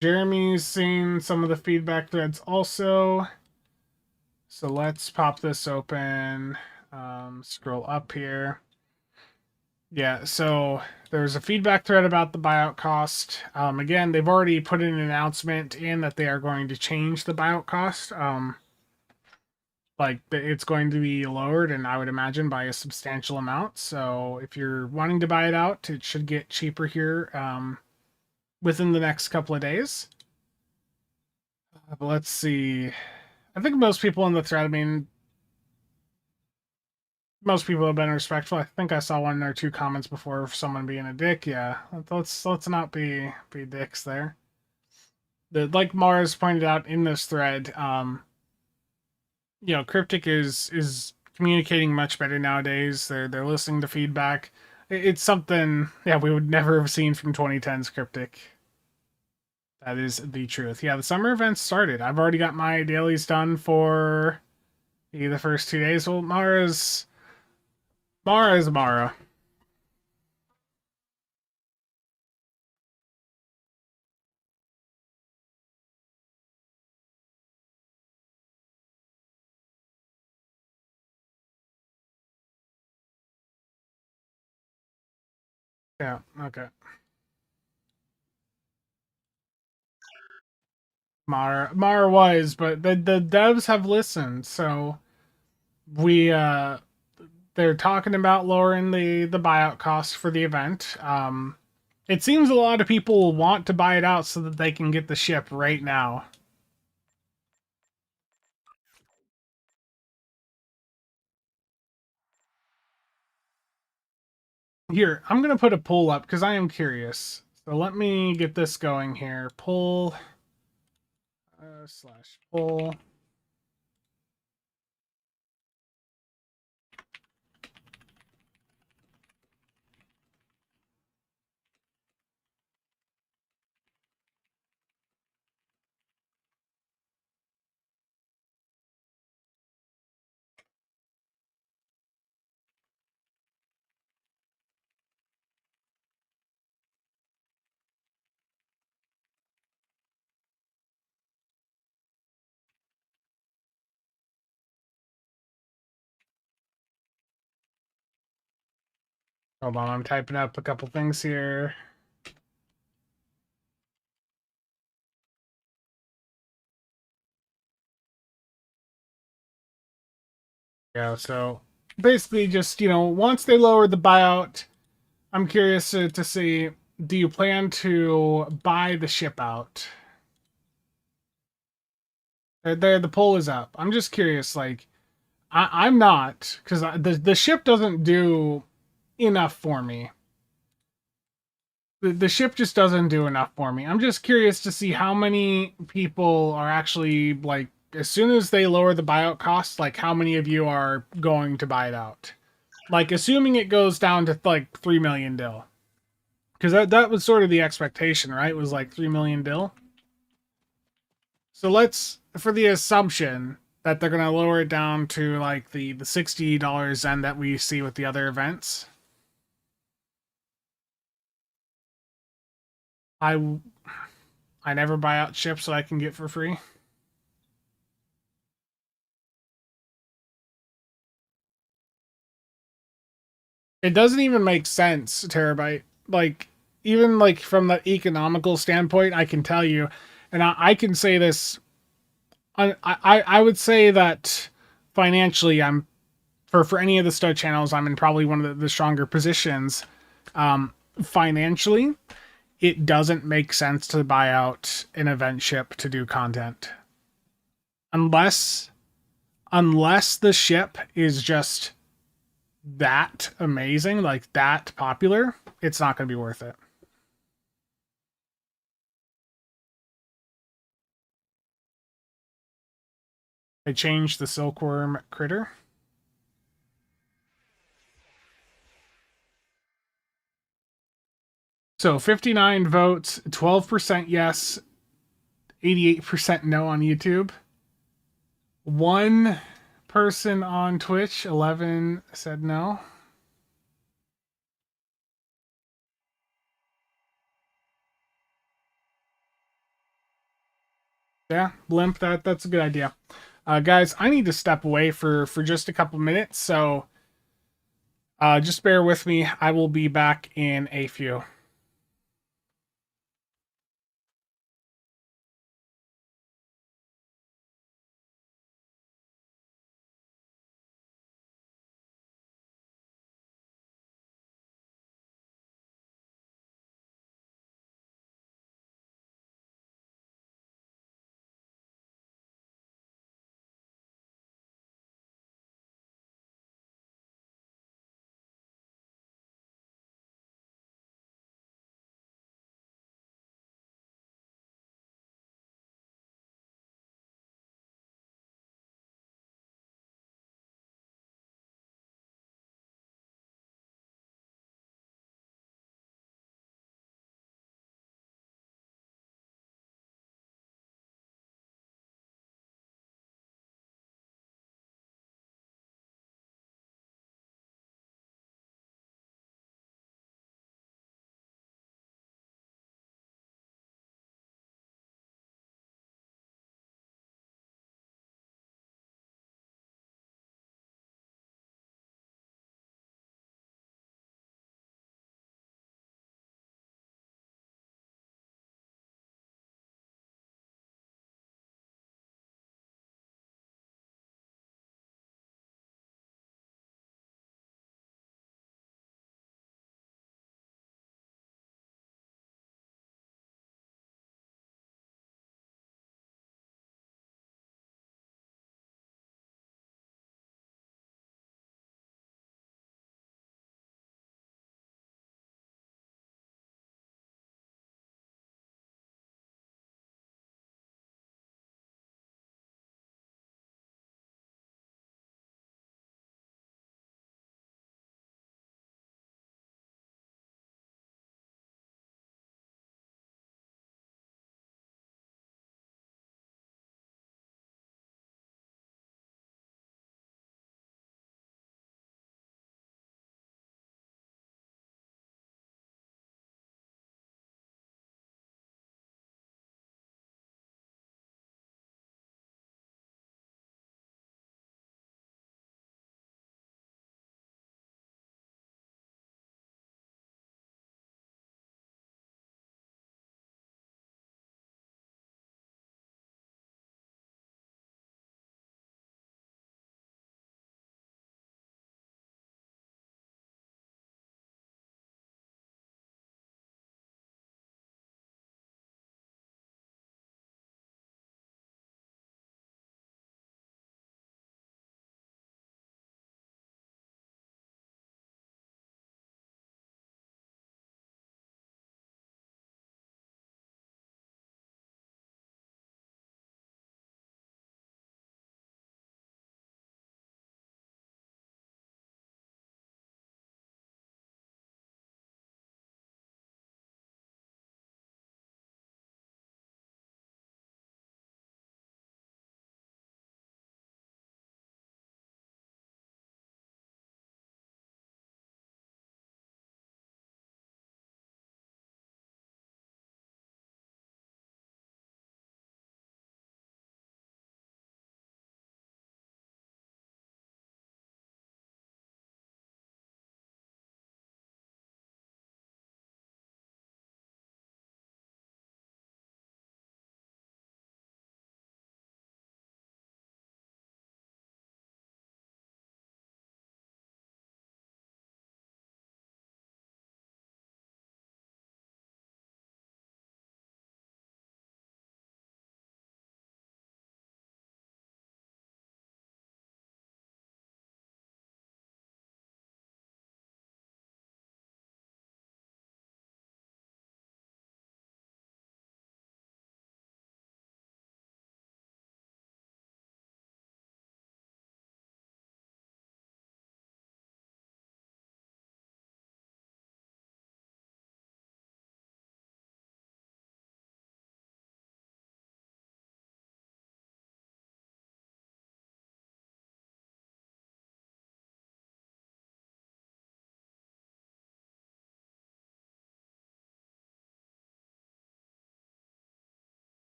Jeremy's seen some of the feedback threads also. So let's pop this open. Scroll up here. Yeah, so there's a feedback thread about the buyout cost. Again, they've already put in an announcement in that they are going to change the buyout cost. Like it's going to be lowered, and I would imagine by a substantial amount. So if you're wanting to buy it out, it should get cheaper here within the next couple of days. But let's see. I think most people in the thread, I mean, most people have been respectful. I think I saw one or two comments before of someone being a dick. Yeah, let's not be dicks there. Like Mars pointed out in this thread, you know, Cryptic is communicating much better nowadays. They're listening to feedback. It's something, yeah, we would never have seen from 2010's Cryptic. That is the truth. Yeah, the summer events started. I've already got my dailies done for the first 2 days. Well, Mara is Mara. Yeah, okay. Mara was, but the devs have listened, so we they're talking about lowering the buyout cost for the event. It seems a lot of people want to buy it out so that they can get the ship right now. Here, I'm gonna put a poll up because I am curious. So let me get this going here. Poll slash poll. Hold on, I'm typing up a couple things here. Yeah, so basically just, once they lower the buyout, I'm curious to see, do you plan to buy the ship out? There, the poll is up. I'm just curious, like, I'm not, because the ship doesn't do enough for me. The ship just doesn't do enough for me. I'm just curious to see how many people are actually, like, as soon as they lower the buyout cost, like, how many of you are going to buy it out? Like, assuming it goes down to, like, 3 million dill. Because that was sort of the expectation, right? It was like 3 million dill. So let's, for the assumption that they're going to lower it down to, like, the $60 Zen that we see with the other events. I never buy out ships that I can get for free. It doesn't even make sense, Terabyte. Like, even like from the economical standpoint, I can tell you, and I can say this. I would say that financially, I'm for any of the stud channels, I'm in probably one of the stronger positions. Financially, it doesn't make sense to buy out an event ship to do content unless the ship is just that amazing, like that popular. It's not going to be worth it. I changed the silkworm critter. So 59 votes, 12% yes, 88% no on YouTube. One person on Twitch, 11 said no. Yeah, Blimp, that's a good idea. Guys, I need to step away for just a couple minutes, so just bear with me. I will be back in a few.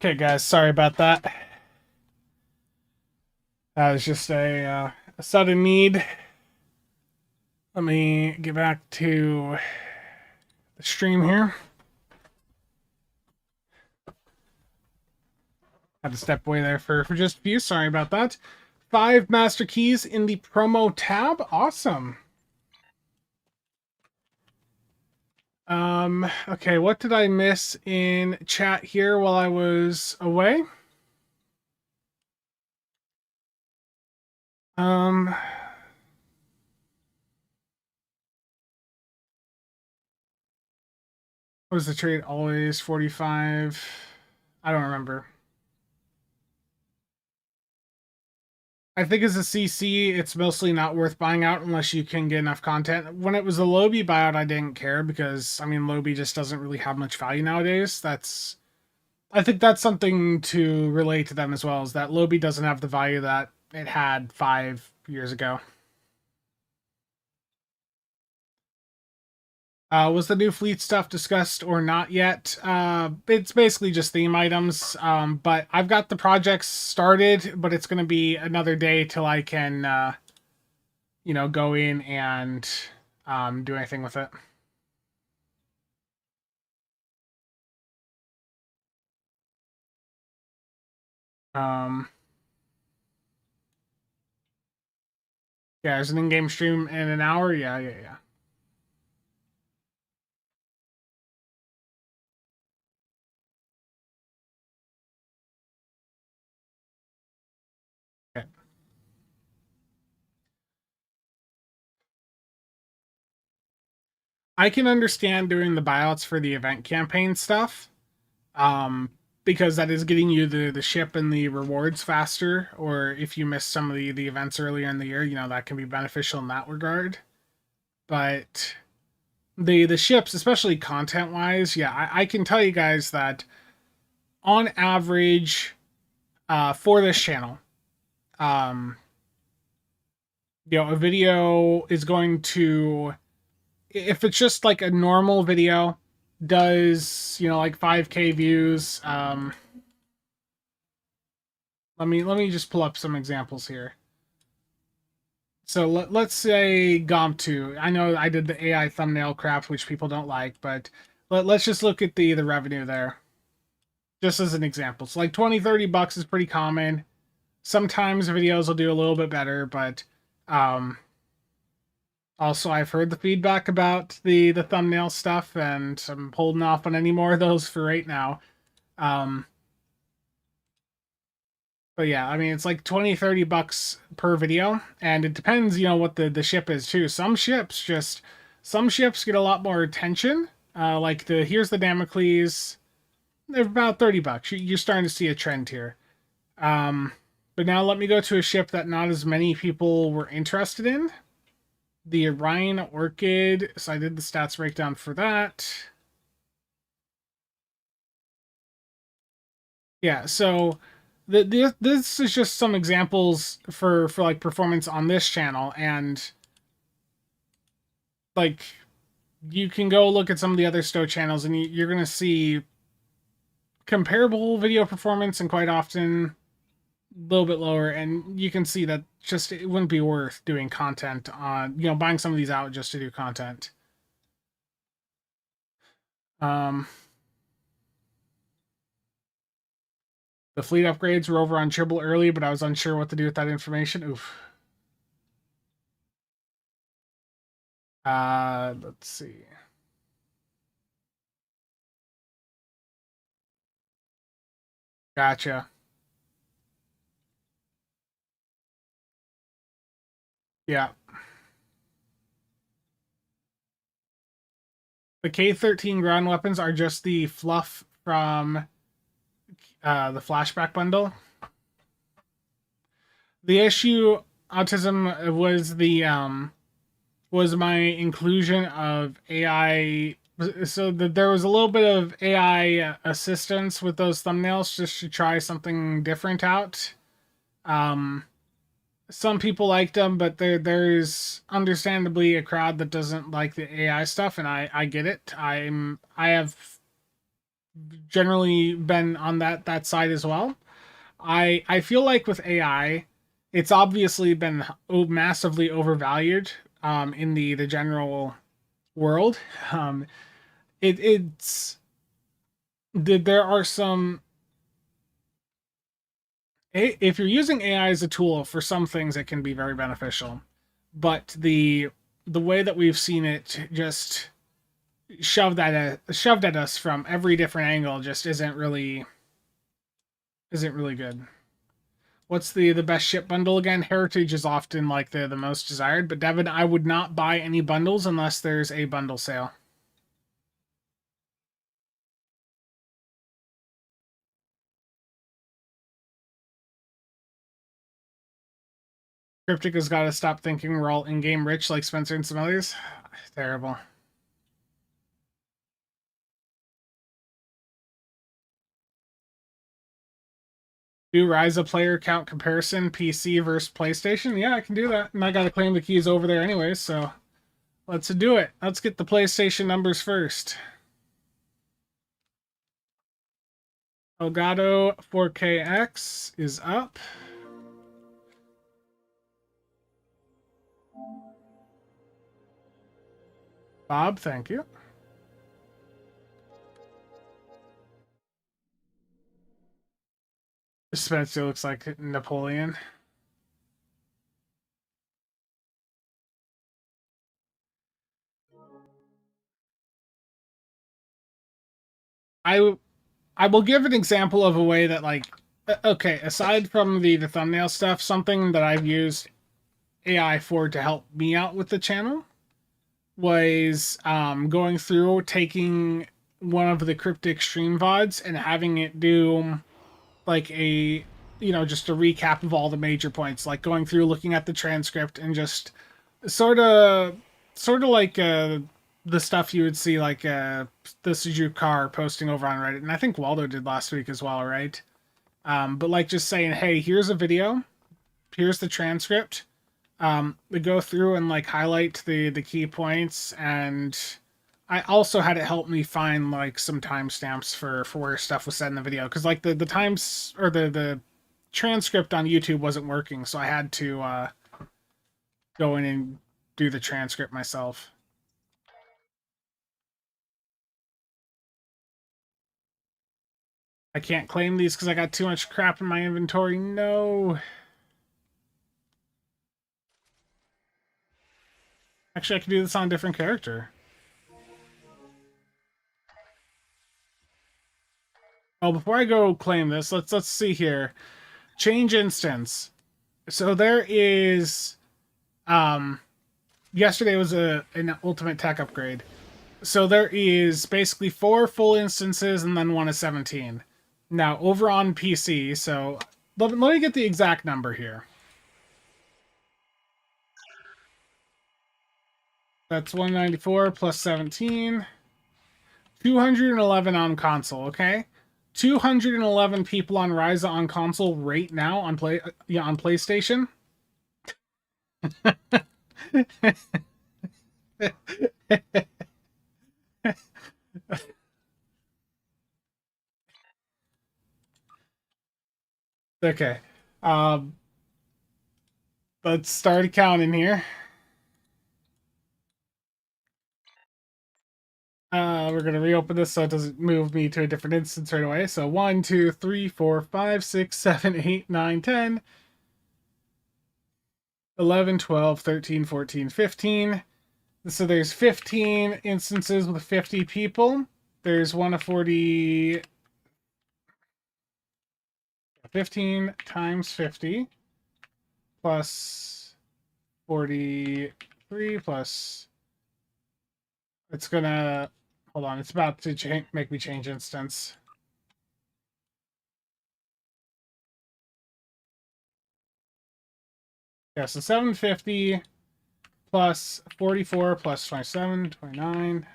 Okay, guys, sorry about that. That was just a sudden need. Let me get back to the stream here. Had to step away there for just a few. Sorry about that. 5 master keys in the promo tab. Awesome. Okay, what did I miss in chat here while I was away? Was the trade always 45? I don't remember. I think as a CC, it's mostly not worth buying out unless you can get enough content. When it was a Lobi buyout, I didn't care because, I mean, Lobi just doesn't really have much value nowadays. I think that's something to relate to them as well, is that Lobi doesn't have the value that it had 5 years ago. Was the new fleet stuff discussed or not yet? It's basically just theme items, but I've got the projects started, but it's going to be another day till I can, go in and do anything with it. Yeah, there's an in-game stream in an hour. Yeah. Okay. I can understand doing the buyouts for the event campaign stuff, because that is getting you the ship and the rewards faster. Or if you miss some of the events earlier in the year, that can be beneficial in that regard. But the ships, especially content wise, yeah, I can tell you guys that on average, for this channel, um, a video is going to, if it's just like a normal video, does like 5K views. Let me just pull up some examples here. So let's say GOM2. I know I did the AI thumbnail crap, which people don't like, but let's just look at the revenue there, just as an example. So like 20-30 bucks is pretty common. Sometimes videos will do a little bit better, but also I've heard the feedback about the thumbnail stuff, and I'm holding off on any more of those for right now. But yeah, I mean, it's like 20-30 bucks per video, and it depends, what the ship is too. Some ships get a lot more attention. Like here's the Damocles. They're about 30 bucks. You're starting to see a trend here. But now let me go to a ship that not as many people were interested in. The Orion Orchid. So I did the stats breakdown for that. Yeah, so this is just some examples for like performance on this channel, and like you can go look at some of the other Stowe channels and you're gonna see comparable video performance, and quite often a little bit lower, and you can see that just it wouldn't be worth doing content on, buying some of these out just to do content. The fleet upgrades were over on Tribble early, but I was unsure what to do with that information. Oof. Let's see. Gotcha. Yeah. The K-13 ground weapons are just the fluff from the flashback bundle. The issue autism was my inclusion of AI. So there was a little bit of AI assistance with those thumbnails just to try something different out. Some people liked them, but there's understandably a crowd that doesn't like the AI stuff, and I get it. I have generally been on that side as well. I feel like with AI, it's obviously been massively overvalued in the general world. Um, it's there are some, if you're using AI as a tool for some things, it can be very beneficial, but the way that we've seen it just shoved at us from every different angle just isn't really good. What's the best ship bundle again? Heritage is often like the most desired, but Devin, I would not buy any bundles unless there's a bundle sale. Cryptic has got to stop thinking we're all in-game rich like Spencer and some others. Terrible. Do Ryza player count comparison PC versus PlayStation? Yeah, I can do that. And I got to claim the keys over there anyways, so let's do it. Let's get the PlayStation numbers first. Elgato 4KX is up. Bob, thank you. Spencer looks like Napoleon. I I will give an example of a way that, like, okay, aside from the thumbnail stuff, something that I've used AI for to help me out with the channel was going through taking one of the cryptic stream VODs and having it do like just a recap of all the major points, like going through looking at the transcript and just sort of like the stuff you would see like the Suju Car posting over on Reddit, and I think Waldo did last week as well, right? But like just saying, hey, here's a video, here's the transcript. We go through and like highlight the key points, and I also had it help me find like some timestamps for where stuff was said in the video, because like the times or the transcript on YouTube wasn't working, so I had to go in and do the transcript myself. I can't claim these because I got too much crap in my inventory. No. Actually, I can do this on a different character. Oh, before I go claim this, let's see here. Change instance. So there is yesterday was an ultimate tech upgrade. So there is basically 4 full instances and then one is 17. Now over on PC, so let me get the exact number here. That's 194 plus 17. 211 on console, okay? 211 people on Ryza on console right now on on PlayStation. Okay. Um let's start counting here. We're gonna reopen this so it doesn't move me to a different instance right away. So 1, 2, 3, 4, 5, 6, 7, 8, 9, 10, 11, 12, 13, 14, 15. So there's 15 instances with 50 people. There's one of 40. 15 times 50 plus 43 plus. It's gonna. Hold on, it's about to make me change instance. Yeah, so 750 plus 44 plus 27, 29.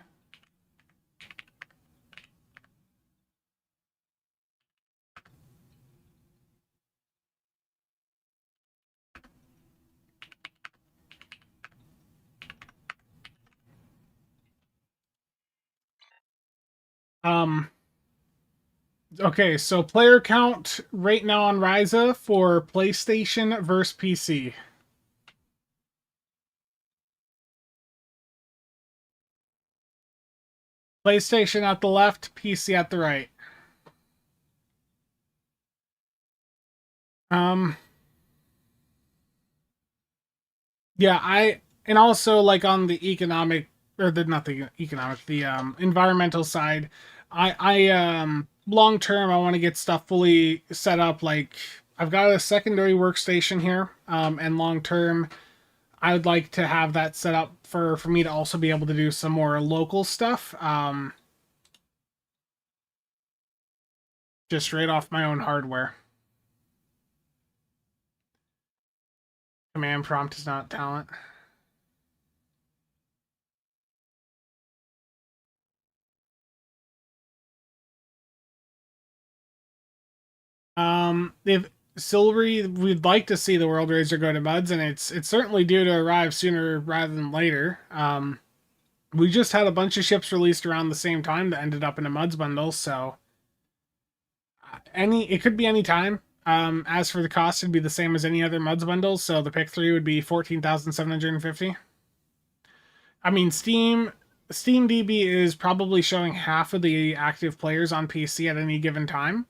Um, Okay, so player count right now on Ryza for PlayStation versus PC. PlayStation at the left, PC at the right. Um, yeah, and also like on the economic or the not the economic, the environmental side, I long term I want to get stuff fully set up. Like I've got a secondary workstation here, and long term I would like to have that set up for me to also be able to do some more local stuff. Just straight off my own hardware. Command prompt is not talent. If Silvery, we'd like to see the World Razor go to Muds, and it's certainly due to arrive sooner rather than later. We just had a bunch of ships released around the same time that ended up in a Muds bundle, so it could be any time. As for the cost, it'd be the same as any other Muds bundle, so the pick 3 would be 14,750. I mean, Steam DB is probably showing half of the active players on PC at any given time.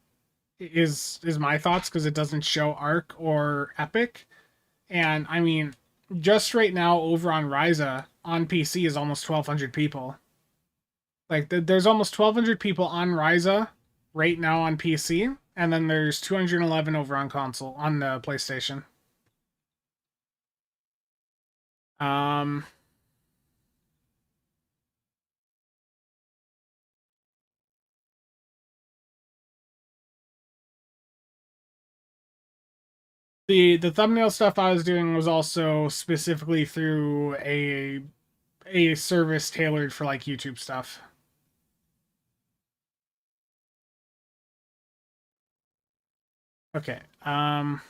Is my thoughts because it doesn't show Arc or Epic, and I mean, just right now over on Ryza on PC is almost 1,200 people. Like there's almost 1,200 people on Ryza right now on PC, and then there's 211 over on console on the PlayStation. Um, the thumbnail stuff I was doing was also specifically through a service tailored for like YouTube stuff. Okay. I'm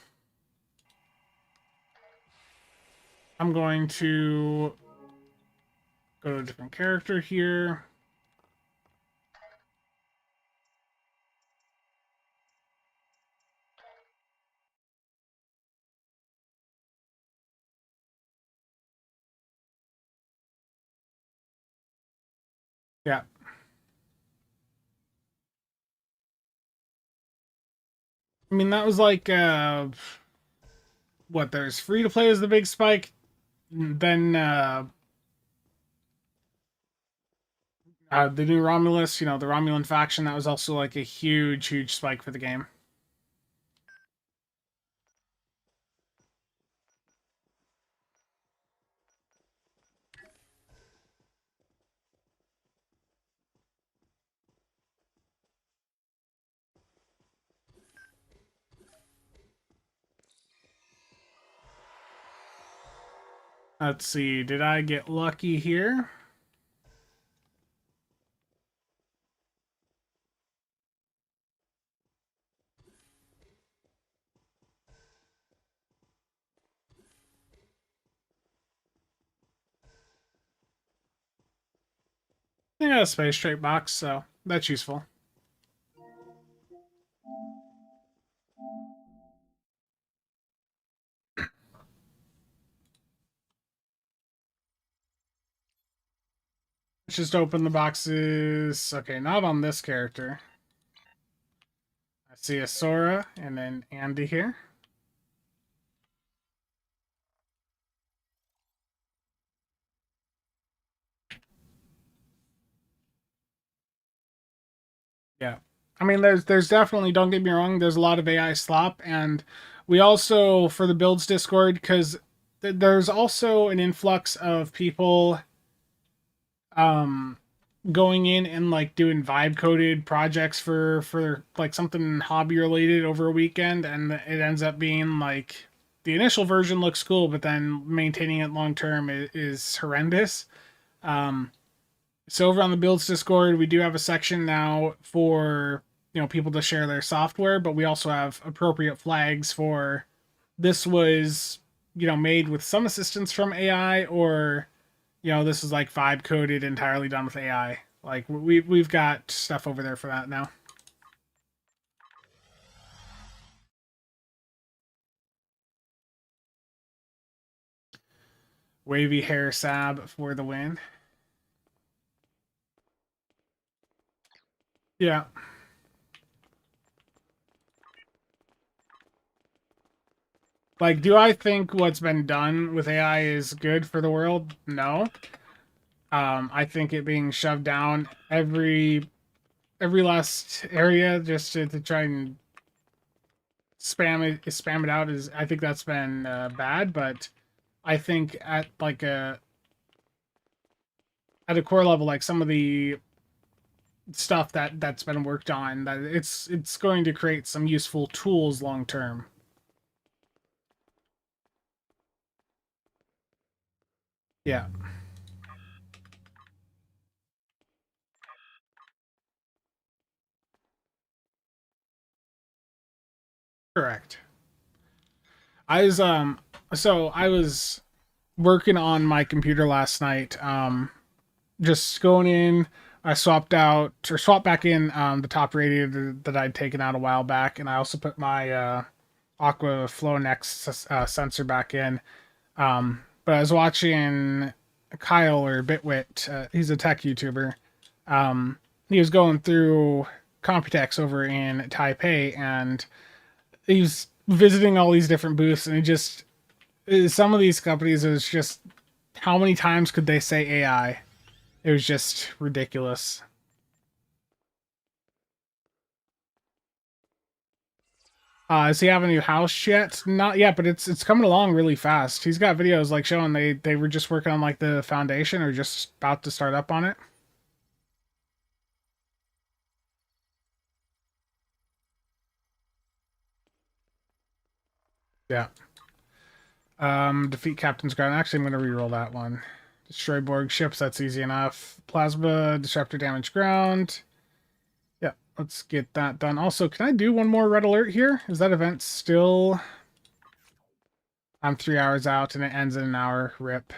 going to go to a different character here. Yeah. I mean, that was like, what, there's free to play as the big spike. Then, the new Romulus, the Romulan faction, that was also like a huge, huge spike for the game. Let's see, did I get lucky here? I got a space straight box, so that's useful. Let's just open the boxes. Okay, not on this character. I see a Sora and then Andy here. Yeah. I mean, there's definitely, don't get me wrong, there's a lot of AI slop, and we also, for the builds Discord, because there's also an influx of people um going in and like doing vibe coded projects for like something hobby related over a weekend, and it ends up being like the initial version looks cool, but then maintaining it long term is horrendous. Um, so over on the builds Discord, we do have a section now for people to share their software, but we also have appropriate flags for this was made with some assistance from AI, or this is like vibe coded entirely done with AI. Like we've got stuff over there for that now. Wavy hair Sab for the win. Yeah. Like, do I think what's been done with AI is good for the world? No. I think it being shoved down every last area just to try and spam it out is, I think that's been bad. But I think at a core level, like some of the stuff that's been worked on, that it's going to create some useful tools long term. Yeah, correct. I was so I was working on my computer last night, just going in. I swapped back in the top radiator that I'd taken out a while back, and I also put my Aqua Flow Next sensor back in. But I was watching Kyle or Bitwit. He's a tech YouTuber. He was going through Computex over in Taipei, and he was visiting all these different booths, and some of these companies, it was just, how many times could they say AI? It was just ridiculous. Does he have a new house yet? Not yet, but it's coming along really fast. He's got videos like showing they were just working on like the foundation or just about to start up on it. Yeah. Defeat Captain's Ground. Actually, I'm gonna reroll that one. Destroy Borg ships. That's easy enough. Plasma disruptor damage ground. Yeah, let's get that done. Also, can I do one more red alert here? Is that event still? I'm 3 hours out and it ends in an hour. Rip.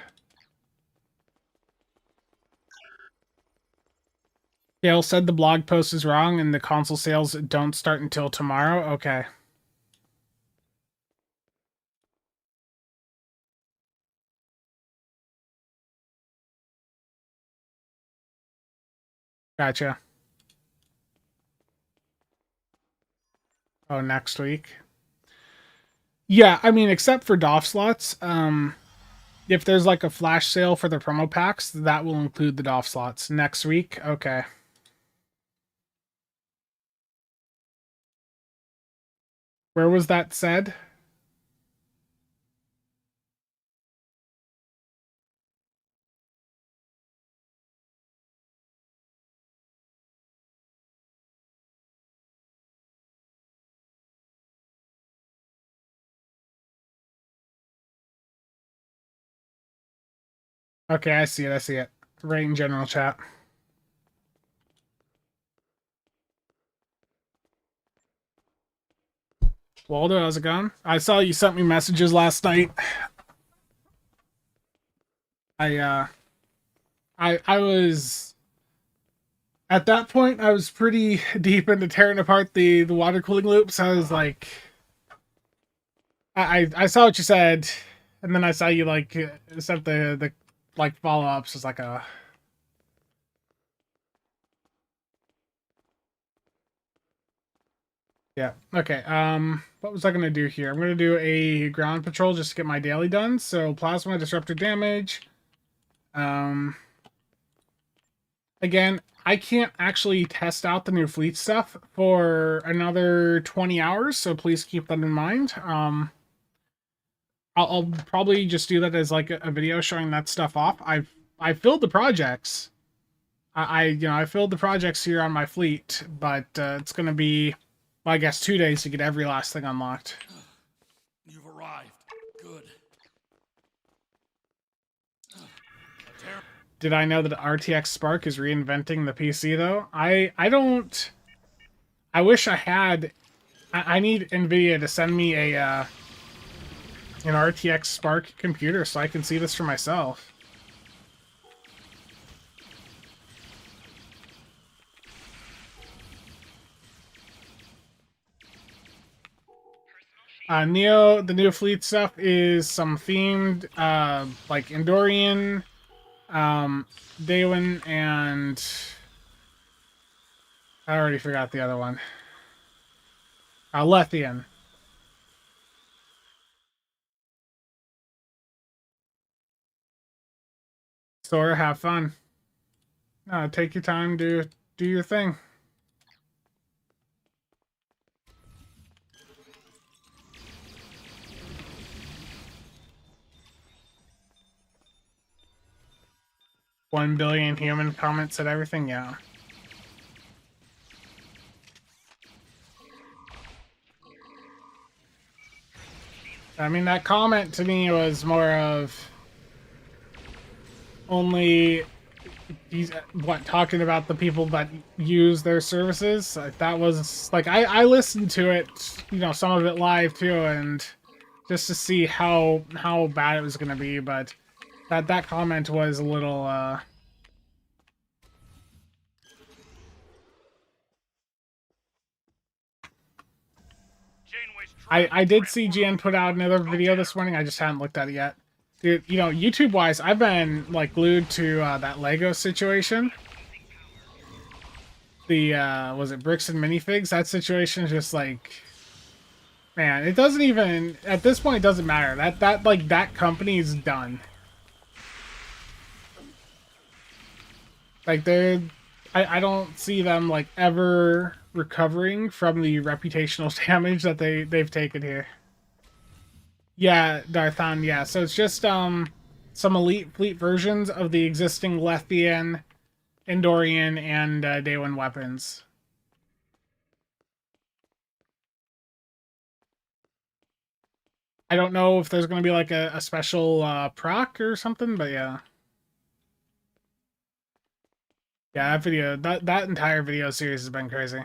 Gail said the blog post is wrong and the console sales don't start until tomorrow. Okay. Gotcha. Oh, next week. Yeah, I mean, except for DOF slots, if there's like a flash sale for the promo packs, that will include the DOF slots next week. Okay. Where was that said? Okay, I see it. I see it. Right in general chat. Waldo, how's it going? I saw you sent me messages last night. I uh I was at that point I was pretty deep into tearing apart the water cooling loops. I was like, I saw what you said, and then I saw you like set the like follow ups. It's like a, yeah. Okay. What was I gonna do here? I'm gonna do a ground patrol just to get my daily done. So plasma disruptor damage. Um, Again, I can't actually test out the new fleet stuff for another 20 hours, so please keep that in mind. I'll probably just do that as like a video showing that stuff off. I filled the projects. I filled the projects here on my fleet, but it's gonna be, well, I guess 2 days to get every last thing unlocked. You've arrived. Good. Did I know that RTX Spark is reinventing the PC though? I don't. I wish I had. I need Nvidia to send me an RTX Spark computer so I can see this for myself. The new fleet stuff is some themed, like Endorian, Daewin, and I already forgot the other one. Lethian. Sora, have fun. Take your time, do your thing. $1 billion human comments at everything, yeah. I mean, that comment to me was more of only he's talking about the people that use their services. That was like I listened to it, some of it live too, and just to see how bad it was gonna be. But that comment was a little. I did see GN put out another video this morning. I just haven't looked at it yet. Dude, YouTube wise, I've been like glued to that Lego situation. The was it bricks and minifigs? That situation is just like, man, it doesn't even at this point it doesn't matter. That company is done. Like I don't see them like ever recovering from the reputational damage that they've taken here. Yeah, Darthan, yeah. So it's just some elite fleet versions of the existing Lethian, Endorian, and Daewin weapons. I don't know if there's going to be like a special proc or something, but yeah. Yeah, that video, that entire video series has been crazy.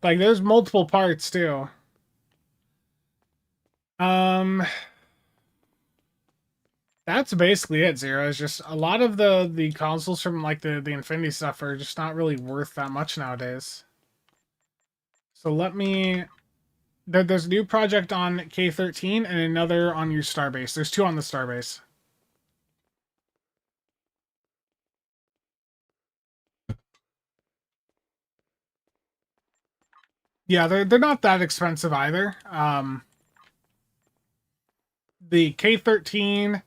Like, there's multiple parts too. That's basically it, Zero. It's just a lot of the consoles from like the Infinity stuff are just not really worth that much nowadays. So let me. There's a new project on K13 and another on your Starbase. There's two on the Starbase. Yeah, they're not that expensive either. The K13,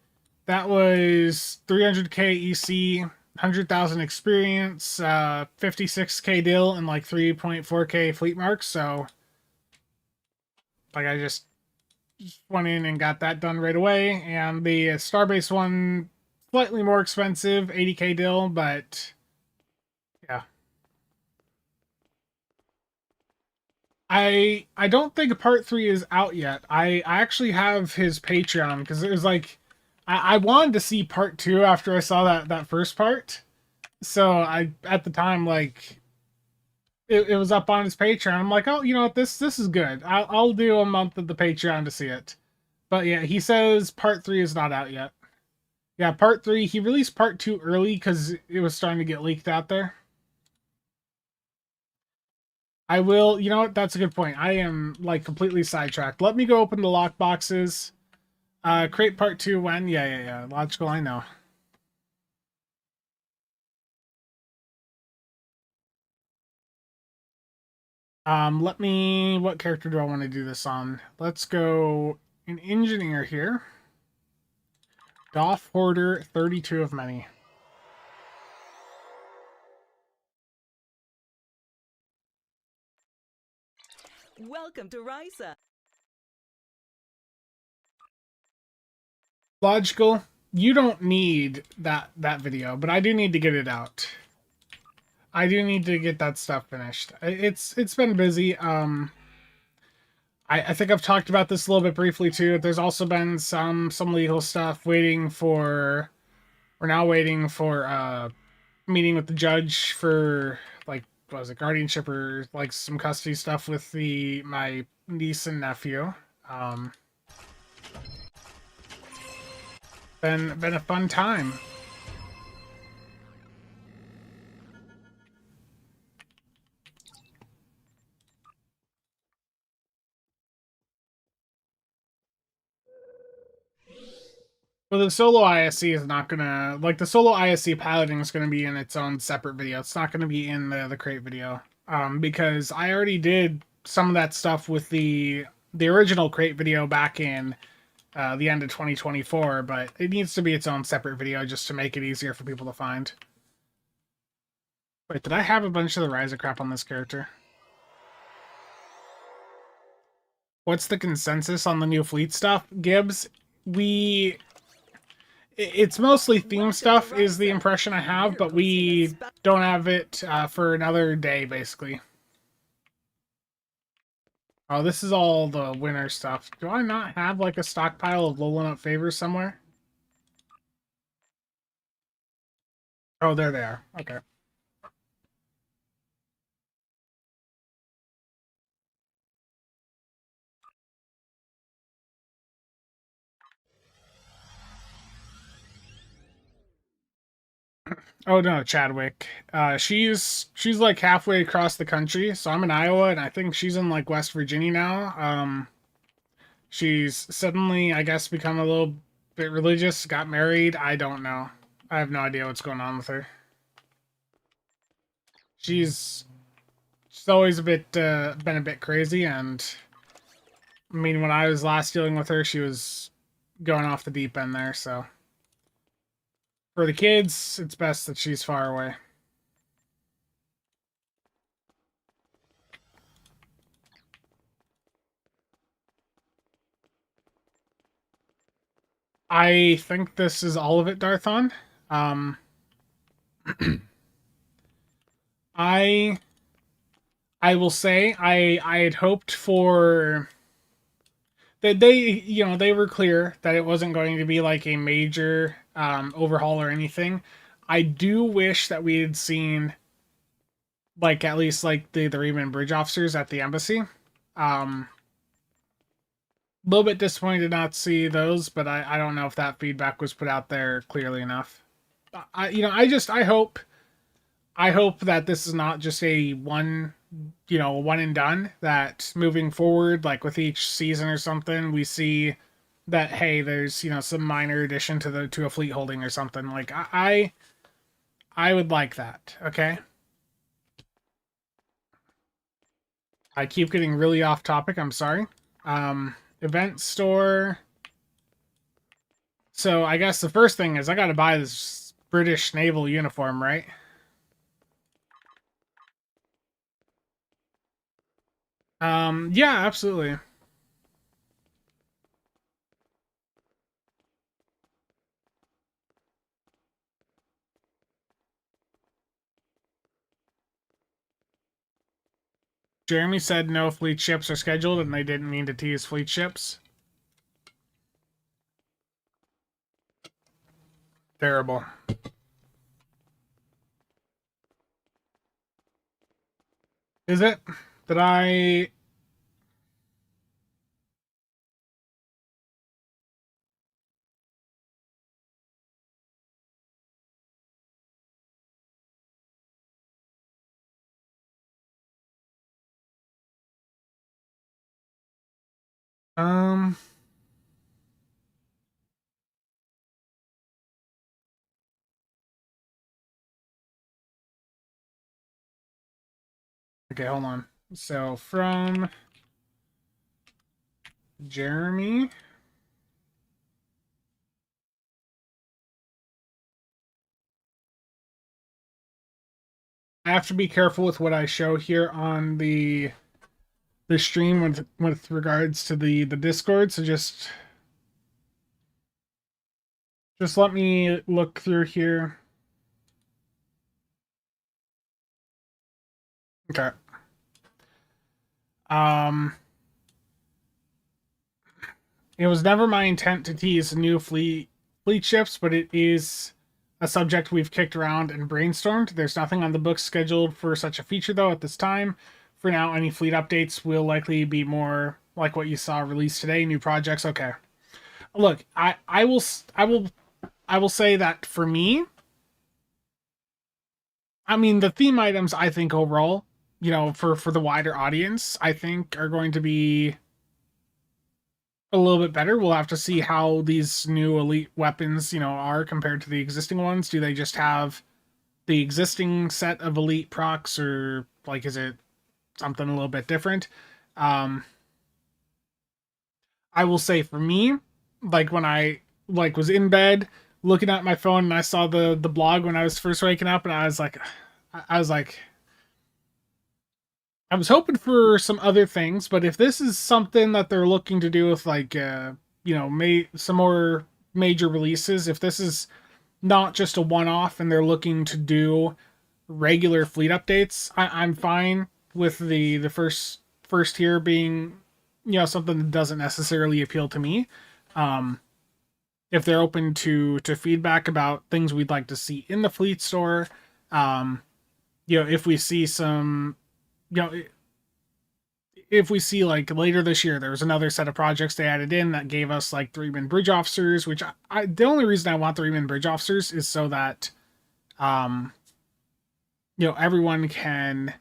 that was 300k EC, 100,000 experience, 56k deal, and like 3.4k fleet marks. So, like, I just went in and got that done right away. And the Starbase one, slightly more expensive, 80k deal, but yeah. I don't think part 3 is out yet. I actually have his Patreon because it was like I wanted to see part 2 after I saw that first part. So I at the time like it was up on his Patreon. I'm like, oh, you know what, this is good. I'll do a month of the Patreon to see it. But yeah, he says part 3 is not out yet. Yeah, part 3, he released part 2 early because it was starting to get leaked out there. I will, you know what, that's a good point. I am like completely sidetracked. Let me go open the lock boxes. Create part 2 when? Yeah. Logical, I know. What character do I want to do this on? Let's go an engineer here. Doff Hoarder, 32 of many. Welcome to Risa. Logical, you don't need that video, but I do need to get it out. I do need to get that stuff finished. It's been busy. I think I've talked about this a little bit briefly too. There's also been some legal stuff waiting for. We're now waiting for meeting with the judge for like what was it, guardianship or like some custody stuff with my niece and nephew. Been a fun time. Well, the solo ISC is not gonna like the solo ISC piloting is gonna be in its own separate video. It's not gonna be in the crate video. Because I already did some of that stuff with the original crate video back in the end of 2024, but it needs to be its own separate video just to make it easier for people to find. Wait, did I have a bunch of the Ryza crap on this character? What's the consensus on the new fleet stuff, Gibbs? It's mostly theme stuff is the impression I have, but we don't have it for another day, basically. Oh, this is all the winter stuff. Do I not have, like, a stockpile of low limit favors somewhere? Oh, there they are. Okay. Oh no, Chadwick. She's like halfway across the country. So I'm in Iowa, and I think she's in like West Virginia now. She's suddenly, I guess, become a little bit religious. Got married. I don't know. I have no idea what's going on with her. She's always been a bit crazy, and I mean, when I was last dealing with her, she was going off the deep end there. So for the kids, it's best that she's far away. I think this is all of it, Darthon. Um, I I will say I had hoped for that they were clear that it wasn't going to be like a major overhaul or anything. I do wish that we had seen like at least like the Reman bridge officers at the embassy. A little bit disappointed to not see those, but I don't know if that feedback was put out there clearly enough. I hope that this is not just a one and done, that moving forward, like with each season or something, we see that, hey, there's, some minor addition to a fleet holding or something. Like I would like that, okay? I keep getting really off topic, I'm sorry. Event store. So I guess the first thing is I gotta buy this British naval uniform, right? Yeah, absolutely. Jeremy said no fleet ships are scheduled, and they didn't mean to tease fleet ships. Terrible. Is it? Did I... Um... Okay, hold on. So, from Jeremy... I have to be careful with what I show here on the stream with regards to the Discord, so just let me look through here. Okay. Um, it was never my intent to tease new fleet ships, but it is a subject we've kicked around and brainstormed. There's nothing on the books scheduled for such a feature though at this time. For now, any fleet updates will likely be more like what you saw released today, new projects. Okay. Look, I will say that for me, I mean, the theme items, I think overall, for the wider audience, I think are going to be a little bit better. We'll have to see how these new elite weapons, are compared to the existing ones. Do they just have the existing set of elite procs, or like is it something a little bit different? Um, I will say for me, like when I was in bed looking at my phone and I saw the blog when I was first waking up, and I was like, I was hoping for some other things, but if this is something that they're looking to do with some more major releases, if this is not just a one-off and they're looking to do regular fleet updates, I'm fine with the first tier being something that doesn't necessarily appeal to me. Um, if they're open to feedback about things we'd like to see in the fleet store, um, if we see some, you know, if we see like later this year, there was another set of projects they added in that gave us like 3-man bridge officers, which the only reason I want 3-man bridge officers is so that, um, everyone can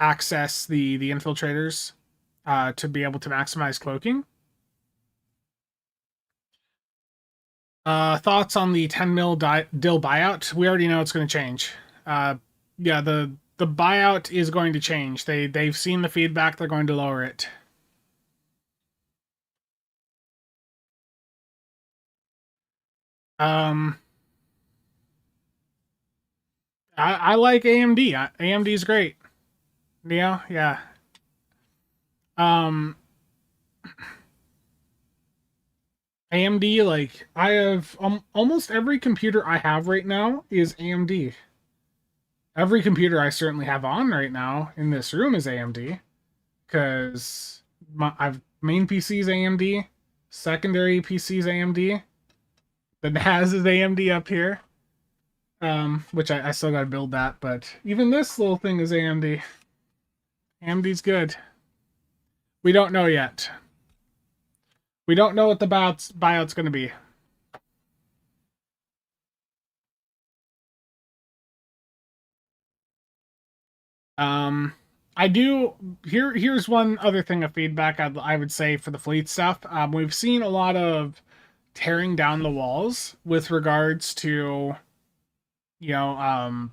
access the infiltrators, to be able to maximize cloaking. Thoughts on the 10 mil dill buyout? We already know it's going to change. Yeah, the buyout is going to change. They've seen the feedback. They're going to lower it. Um, I like AMD. AMD is great. Yeah. Um, AMD, like I have almost every computer I have right now is AMD. Every computer I certainly have on right now in this room is AMD, because I've main PC's AMD, secondary PC's AMD, the NAS is AMD up here. Which I still gotta build that, but even this little thing is AMD. AMD's good. We don't know yet. We don't know what the buyout's gonna be. Um, I do. Here's one other thing of feedback I would say for the fleet stuff. We've seen a lot of tearing down the walls with regards to, you know, um,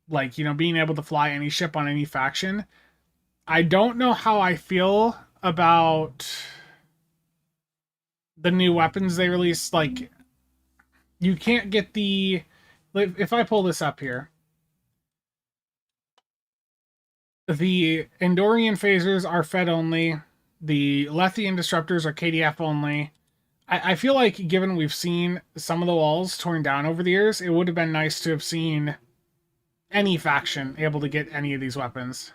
being able to fly any ship on any faction. I don't know how I feel about the new weapons they released. Like, you can't get the. If I pull this up here, the Endorian phasers are Fed only. The Lethian disruptors are KDF only. I feel like, given we've seen some of the walls torn down over the years, it would have been nice to have seen any faction able to get any of these weapons.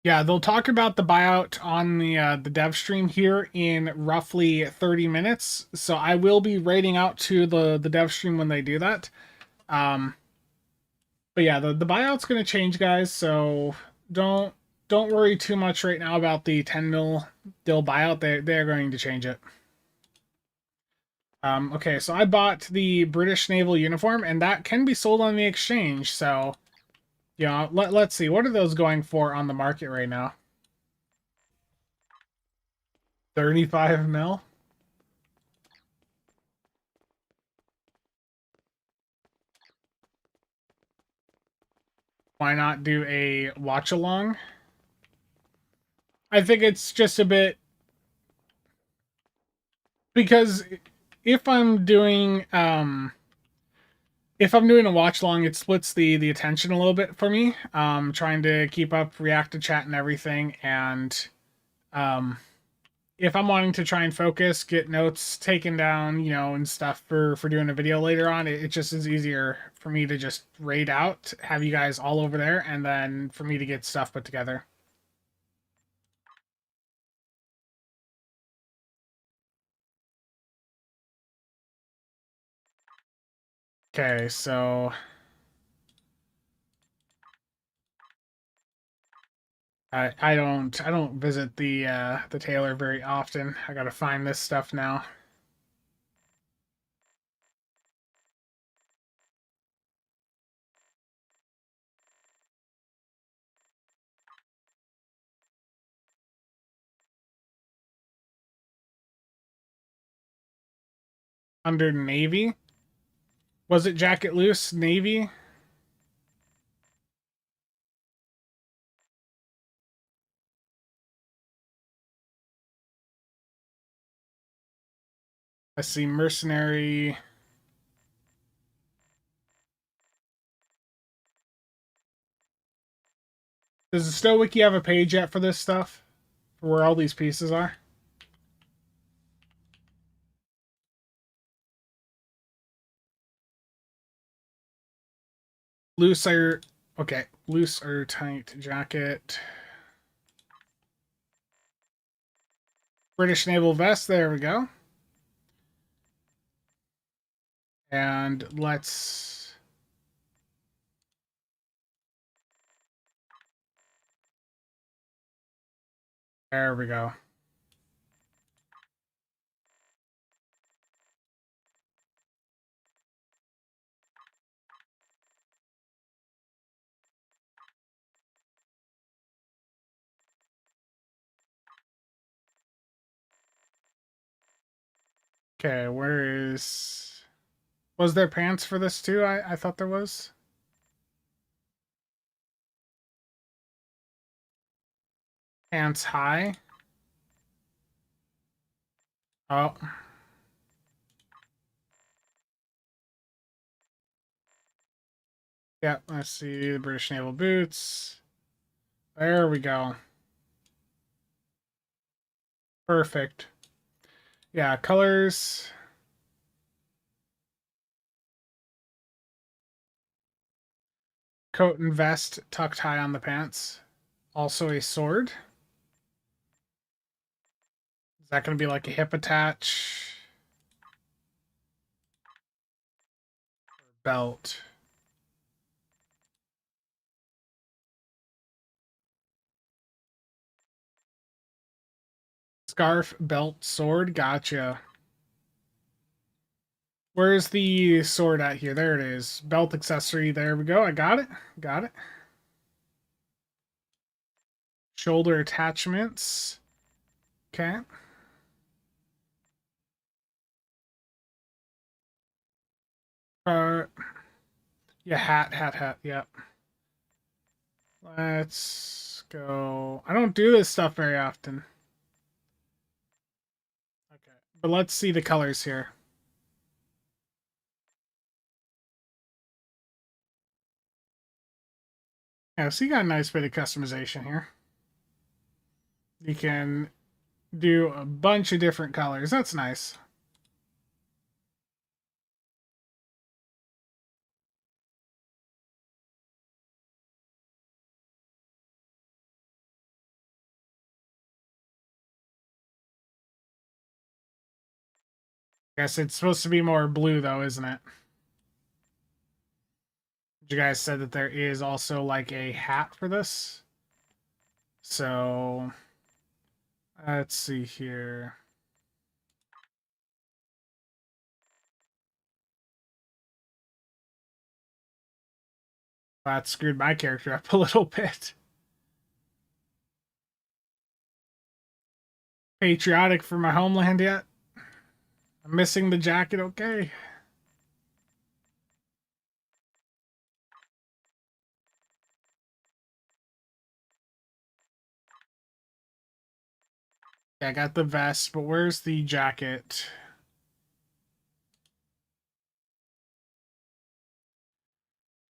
Yeah, they'll talk about the buyout on the dev stream here in roughly 30 minutes. So I will be raiding out to the dev stream when they do that. Um, but yeah, the buyout's going to change, guys. So don't don't worry too much right now about the 10 mil dill buyout. They're going to change it. Okay, so I bought the British naval uniform, and that can be sold on the exchange. So, let's see, what are those going for on the market right now? 35 mil. Why not do a watch along? I think it's just a bit, because if I'm doing a watch along, it splits the attention a little bit for me. Trying to keep up react to chat and everything, and um if I'm wanting to try and focus, get notes taken down, and stuff for doing a video later on, it just is easier for me to just raid out, have you guys all over there, and then for me to get stuff put together. Okay, so I don't visit the tailor very often. I gotta find this stuff now. under navy. Was it jacket loose, navy? I see mercenary. Does the Stow Wiki have a page yet for this stuff? For where all these pieces are? Loose or... Okay. Loose or tight jacket. British naval vest. There we go. And let's... There we go. Okay, where is... Was there pants for this too? I thought there was. Pants high. Oh. Yeah, let's see the British naval boots. There we go. Perfect. Yeah, colors. Coat and vest tucked high on the pants. Also a sword. Is that going to be like a hip attach? Belt. Scarf, belt, sword. Gotcha. Where's the sword at here? There it is. Belt accessory. There we go. I got it. Got it. Shoulder attachments. Okay. Yeah, hat. Yep. Let's go. I don't do this stuff very often. Okay. But let's see the colors here. Yeah, so you got a nice bit of customization here. You can do a bunch of different colors. That's nice. Guess it's supposed to be more blue though, isn't it? You guys said that there is also like a hat for this. So let's see here. That screwed my character up a little bit. Patriotic for my homeland yet? I'm missing the jacket, okay. Yeah, I got the vest, but where's the jacket?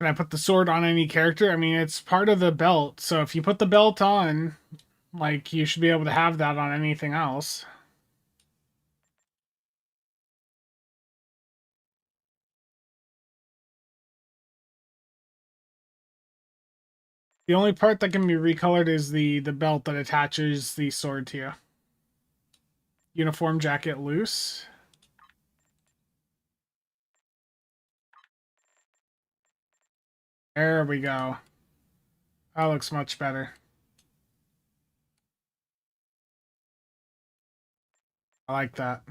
Can I put the sword on any character? I mean, it's part of the belt, so if you put the belt on, like, you should be able to have that on anything else. The only part that can be recolored is the belt that attaches the sword to you. Uniform jacket loose. There we go. That looks much better. I like that.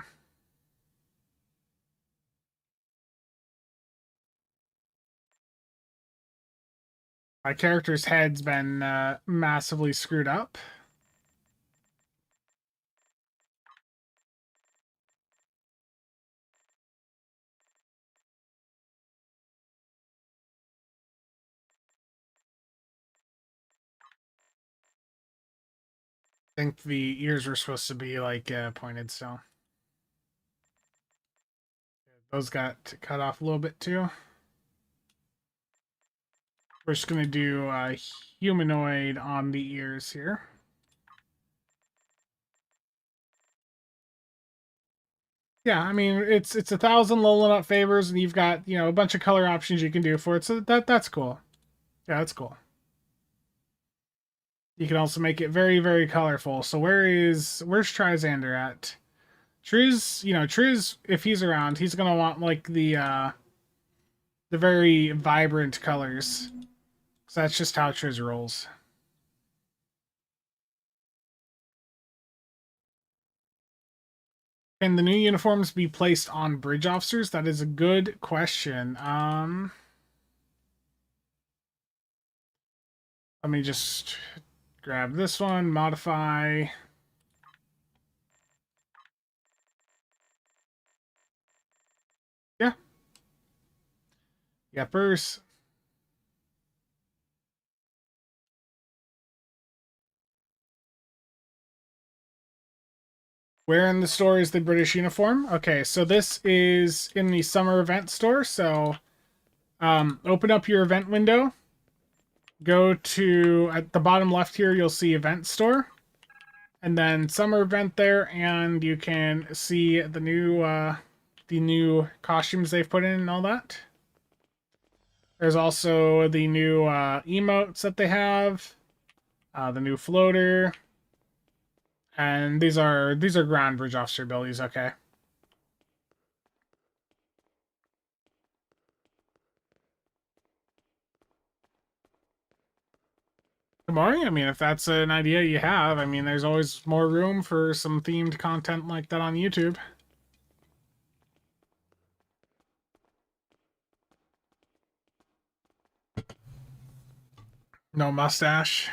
My character's head's been massively screwed up. I think the ears were supposed to be like pointed, so those got cut off a little bit too. We're just gonna do humanoid on the ears here. Yeah, I mean it's 1,000 Lola Nut favors, and you've got a bunch of color options you can do for it. So that's cool. Yeah, that's cool. You can also make it very, very colorful. So where's Trizander at? Triz, if he's around, he's gonna want like the very vibrant colors. So that's just how Triz rolls. Can the new uniforms be placed on bridge officers? That is a good question. Let me just grab this one, modify. Yeah. Yepers. Where in the store is the British uniform? Okay, so this is in the summer event store. So open up your event window. Go to, at the bottom left here, you'll see event store. And then summer event there, and you can see the new costumes they've put in and all that. There's also the new emotes that they have, the new floater, and these are ground bridge officer abilities. Okay. Kamari, I mean, if that's an idea you have, I mean, there's always more room for some themed content like that on YouTube. No mustache.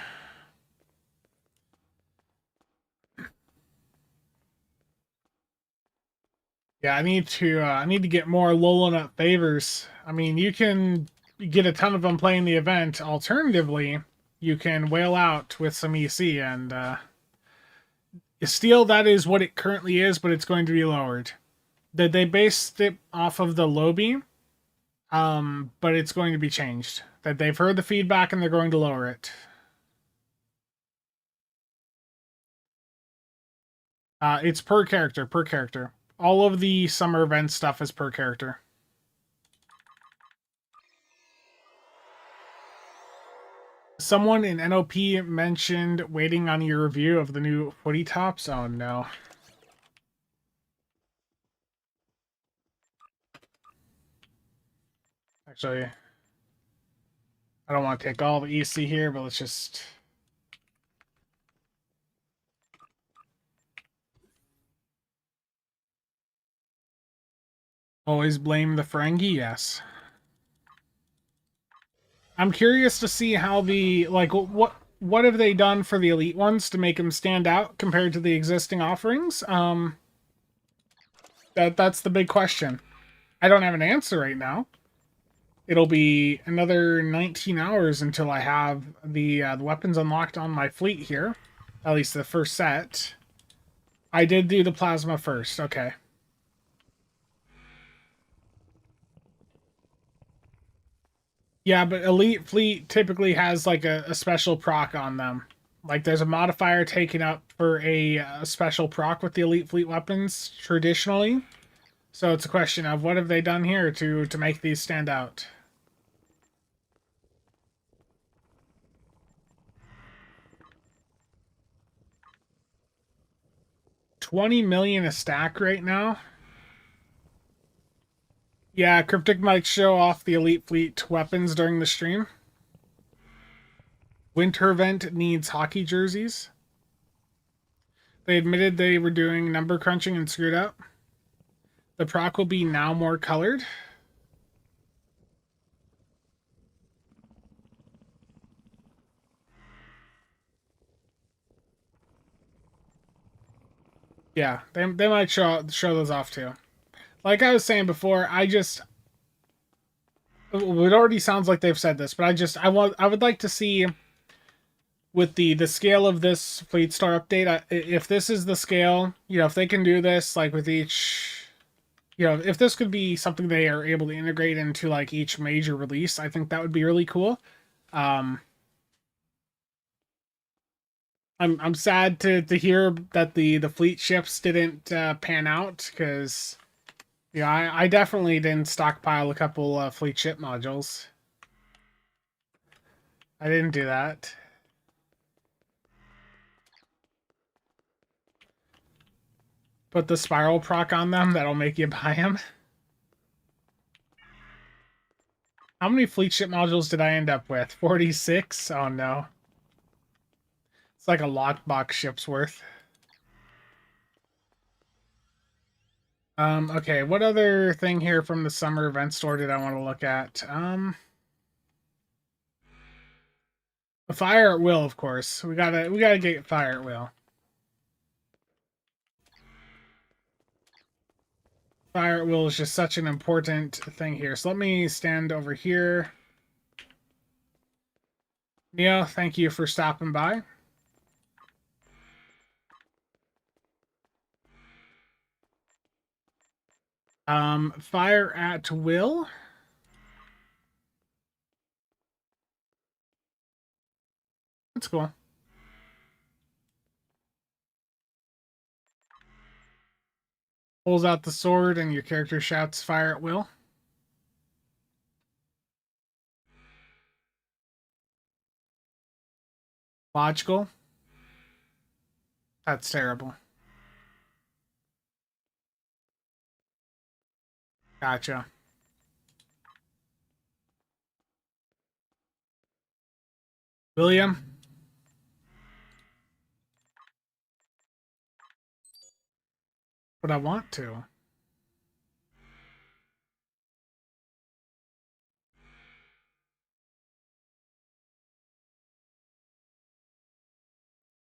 Yeah, I need to get more Lola Nut favors. I mean, you can get a ton of them playing the event. Alternatively, you can whale out with some EC and Steel, that is what it currently is, but it's going to be lowered. They based it off of the low beam, but it's going to be changed. That they've heard the feedback and they're going to lower it. It's per character, per character. All of the summer event stuff is per character. Someone in NOP mentioned waiting on your review of the new footy tops. Oh no. Actually, I don't want to take all the EC here, but let's just... Always blame the Ferengi, yes. I'm curious to see how the, like, what have they done for the elite ones to make them stand out compared to the existing offerings? That's the big question. I don't have an answer right now. It'll be another 19 hours until I have the weapons unlocked on my fleet here. At least the first set. I did do the plasma first. Okay. Yeah, but Elite Fleet typically has like a special proc on them. Like there's a modifier taken up for a special proc with the Elite Fleet weapons traditionally. So it's a question of what have they done here to make these stand out. $20 million a stack right now. Yeah, Cryptic might show off the Elite Fleet weapons during the stream. Winter event needs hockey jerseys. They admitted they were doing number crunching and screwed up. The proc will be now more colored. Yeah, they might show those off too. Like I was saying before, it already sounds like they've said this, but I would like to see with the scale of this Fleet Star update, if this is the scale, if they can do this like with each, if this could be something they are able to integrate into like each major release, I think that would be really cool. I'm sad to hear that the fleet ships didn't pan out, because I definitely didn't stockpile a couple fleet ship modules. I didn't do that. Put the spiral proc on them, that'll make you buy them. How many fleet ship modules did I end up with? 46? Oh no. It's like a lockbox ship's worth. Okay, what other thing here from the summer event store did I want to look at? The fire at will, of course. We gotta get fire at will. Fire at will is just such an important thing here. So let me stand over here. Neo, thank you for stopping by. Fire at will. That's cool. Pulls out the sword and your character shouts fire at will. Logical. That's terrible. Gotcha. William? But I want to.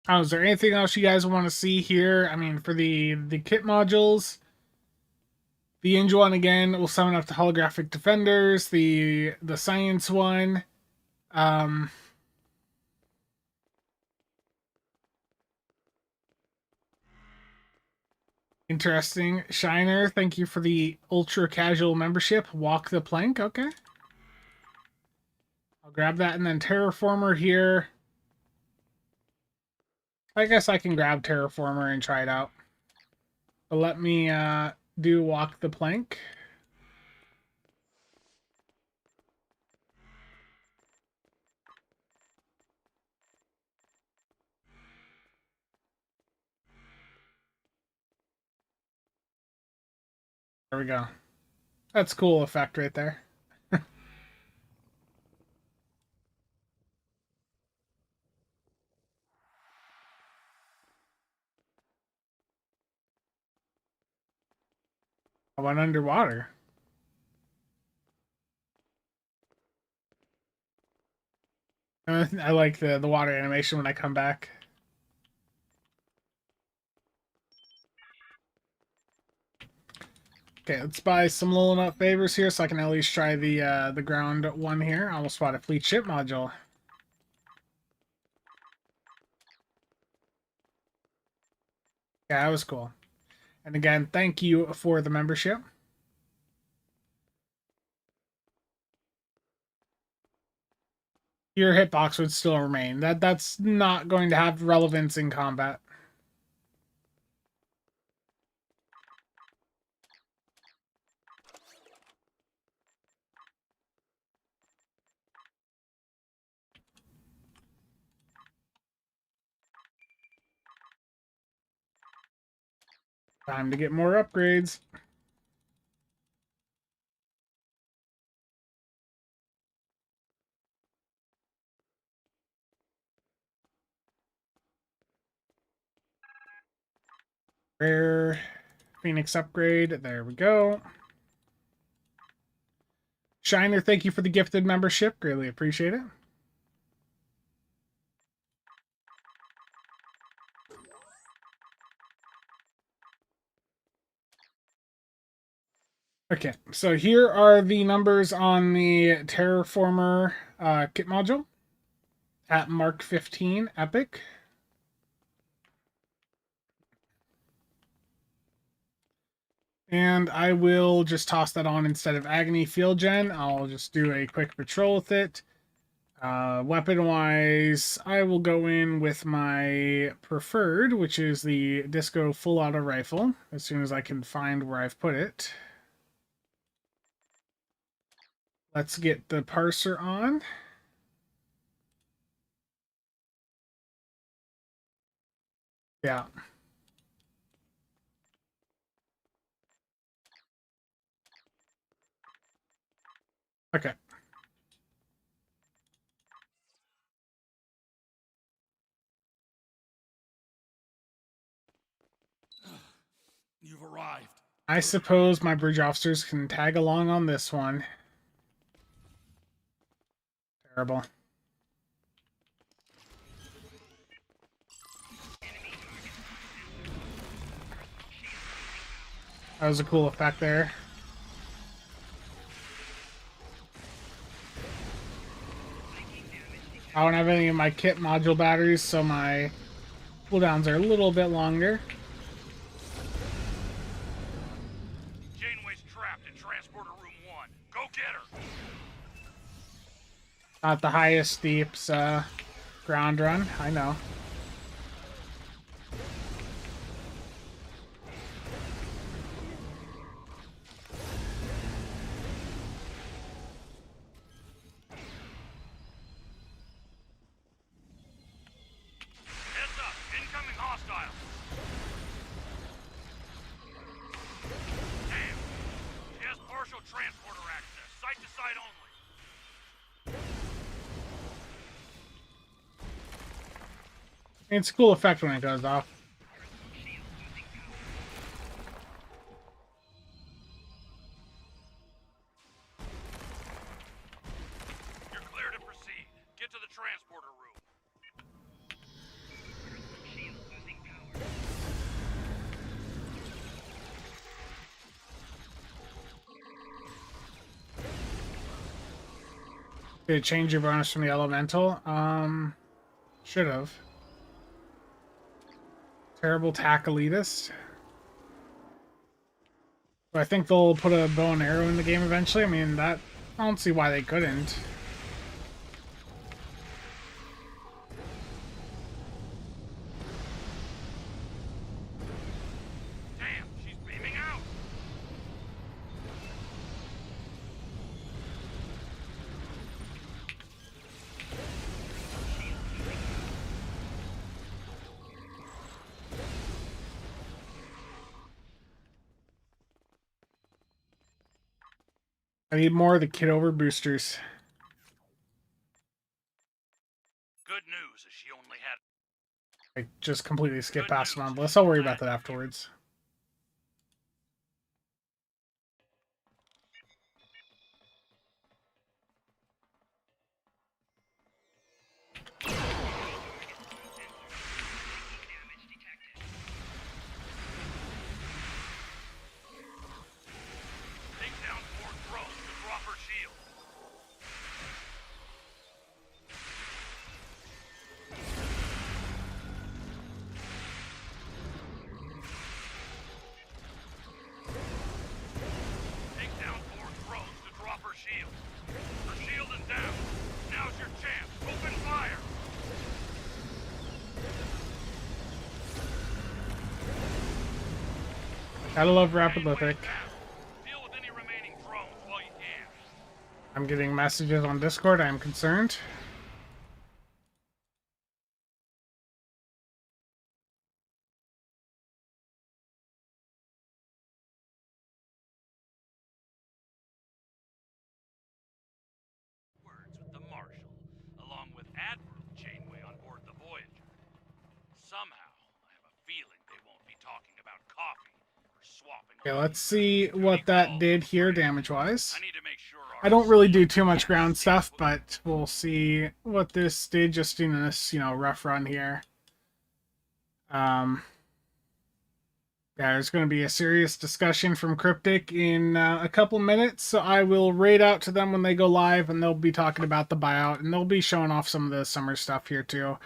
Oh, is there anything else you guys want to see here? I mean, for the kit modules, the Inge one again will summon up the holographic defenders. The science one, um, interesting. Shiner, thank you for the ultra casual membership. Walk the plank, okay. I'll grab that, and then Terraformer here. I guess I can grab Terraformer and try it out. But let me do walk the plank. There we go. That's a cool effect right there. I went underwater. I like the water animation when I come back. Okay, let's buy some little nut favors here so I can at least try the ground one here. I almost bought a fleet ship module. Yeah, that was cool. And again, thank you for the membership. Your hitbox would still remain. That's not going to have relevance in combat. Time to get more upgrades. Rare Phoenix upgrade. There we go. Shiner, thank you for the gifted membership. Greatly appreciate it. Okay, so here are the numbers on the Terraformer kit module. at Mark 15 Epic. And I will just toss that on instead of Agony Field Gen. I'll just do a quick patrol with it. Weapon-wise, I will go in with my preferred, which is the Disco Full Auto Rifle, as soon as I can find where I've put it. Let's get the parser on. Yeah. Okay. You've arrived. I suppose my bridge officers can tag along on this one. Terrible. That was a cool effect there. I don't have any of my kit module batteries, so my cooldowns are a little bit longer. Janeway's trapped in transporter room 1. Go get her. Not the highest deeps ground run, I know. Heads up. Incoming hostiles. Damn. She has partial transporter access. Site to site only. It's a cool effect when it goes off. You're clear to proceed. Get to the transporter room. Did it change your bonus from the elemental? Should have. Terrible tack elitist. But I think they'll put a bow and arrow in the game eventually. I mean, that I don't see why they couldn't. Damn, she's beaming out. I need more of the kit over boosters. Good news is she only had... I just completely skipped past them on the list. I'll worry about that afterwards. Take down 4 drones to drop her shield. Take down 4 drones to drop her shield. Her shield is down. Now's your chance. Open fire. Gotta love rapid Janeway's lithic. down. Deal with any remaining drones while you can. I'm getting messages on Discord. I am concerned. Words with the Marshal, along with Admiral Janeway on board the Voyager. Somehow, I have a feeling they won't be talking about coffee or swapping. Okay, let's see what that did here damage-wise. I need to make sure I don't really do too much ground stuff, but we'll see what this did just in this, rough run here. Yeah, there's going to be a serious discussion from Cryptic in a couple minutes, so I will raid out to them when they go live, and they'll be talking about the buyout, and they'll be showing off some of the summer stuff here too.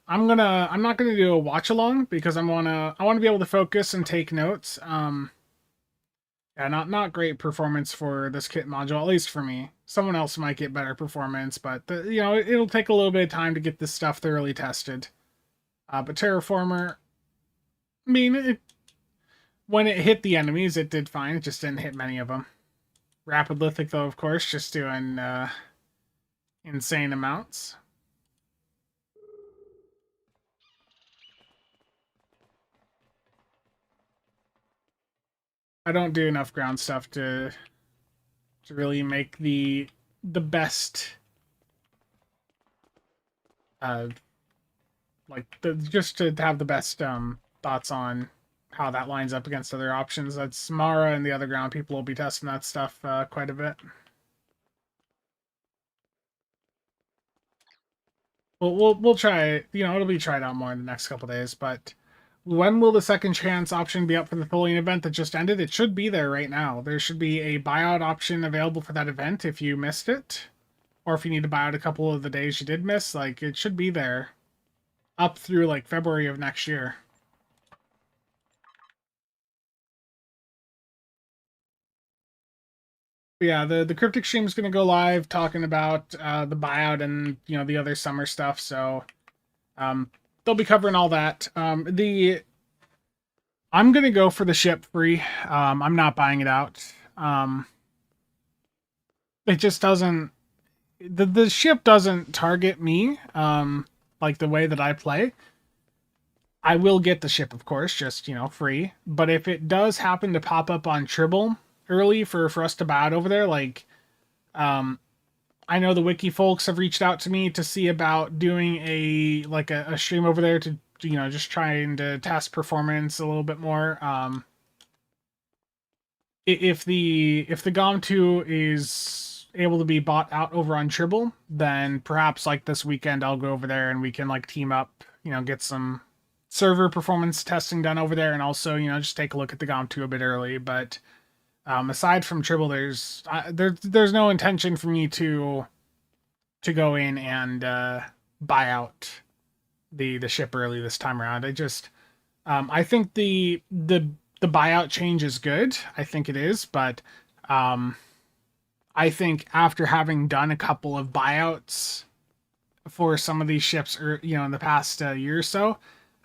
I'm not gonna do a watch along because I wanna be able to focus and take notes. Yeah, not great performance for this kit module, at least for me. Someone else might get better performance, but it'll take a little bit of time to get this stuff thoroughly tested. But Terraformer, I mean, when it hit the enemies, it did fine. It just didn't hit many of them. Rapid Lithic, though, of course, just doing insane amounts. I don't do enough ground stuff to really make the best just to have the best thoughts on how that lines up against other options. That's Mara and the other ground people will be testing that stuff quite a bit. We'll try it. It'll be tried out more in the next couple days. But when will the second chance option be up for the Tholian event that just ended? It should be there right now. There should be a buyout option available for that event if you missed it, or if you need to buy out a couple of the days you did miss. Like, it should be there up through like February of next year. But yeah, the cryptic stream is going to go live talking about the buyout and the other summer stuff. So they'll be covering all that. I'm going to go for the ship free. I'm not buying it out. It just doesn't. The ship doesn't target me like the way that I play. I will get the ship, of course, just free. But if it does happen to pop up on Tribble early for us to buy out over there, like I know the wiki folks have reached out to me to see about doing a stream over there to just trying to test performance a little bit more. If the GOM2 is able to be bought out over on Tribble, then perhaps like this weekend I'll go over there and we can like team up, get some server performance testing done over there, and also just take a look at the GOM2 a bit early. But aside from Tribble, there's no intention for me to go in and buy out the ship early this time around. I think the buyout change is good. I think it is, but I think after having done a couple of buyouts for some of these ships, in the past year or so,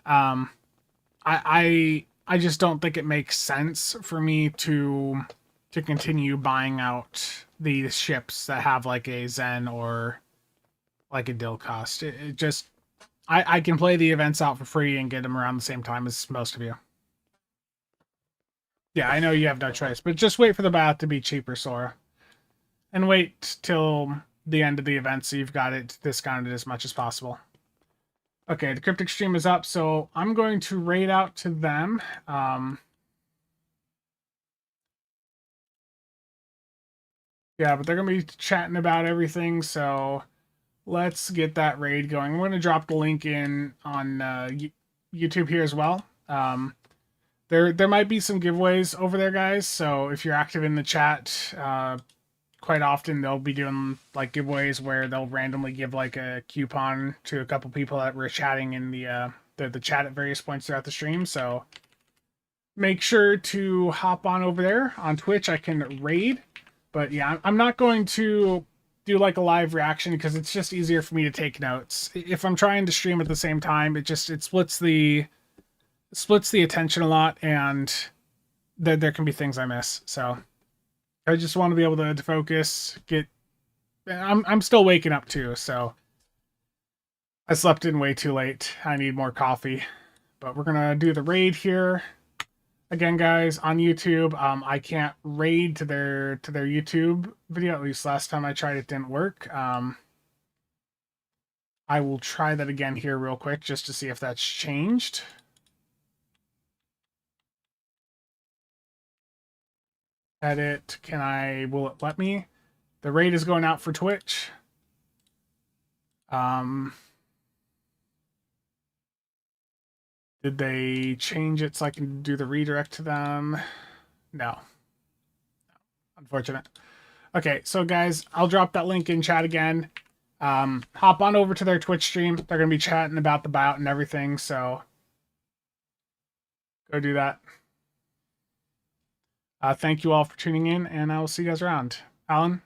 I just don't think it makes sense for me to continue buying out these ships that have like a Zen or like a Dill cost. It just I can play the events out for free and get them around the same time as most of you. Yeah, I know you have no choice, but just wait for the buyout to be cheaper, Sora. And wait till the end of the event so you've got it discounted as much as possible. Okay, the cryptic stream is up, so I'm going to raid out to them. Yeah, but they're going to be chatting about everything, so let's get that raid going. I'm going to drop the link in on YouTube here as well. There might be some giveaways over there, guys, so if you're active in the chat, quite often they'll be doing like giveaways where they'll randomly give like a coupon to a couple people that were chatting in the chat at various points throughout the stream. So make sure to hop on over there on Twitch. I can raid, but yeah, I'm not going to do like a live reaction because it's just easier for me to take notes. If I'm trying to stream at the same time, it splits the attention a lot, and there can be things I miss. So I just want to be able to focus. I'm still waking up too, so I slept in way too late. I need more coffee, but we're gonna do the raid here. Again, guys, on YouTube, I can't raid to their YouTube video. At least last time I tried, it didn't work. I will try that again here real quick just to see if that's changed. Edit. Will it let me? The raid is going out for Twitch. Did they change it so I can do the redirect to them? No. Unfortunate. Okay, so guys, I'll drop that link in chat again. Hop on over to their Twitch stream. They're going to be chatting about the bout and everything, so go do that. Thank you all for tuning in, and I will see you guys around. Alan?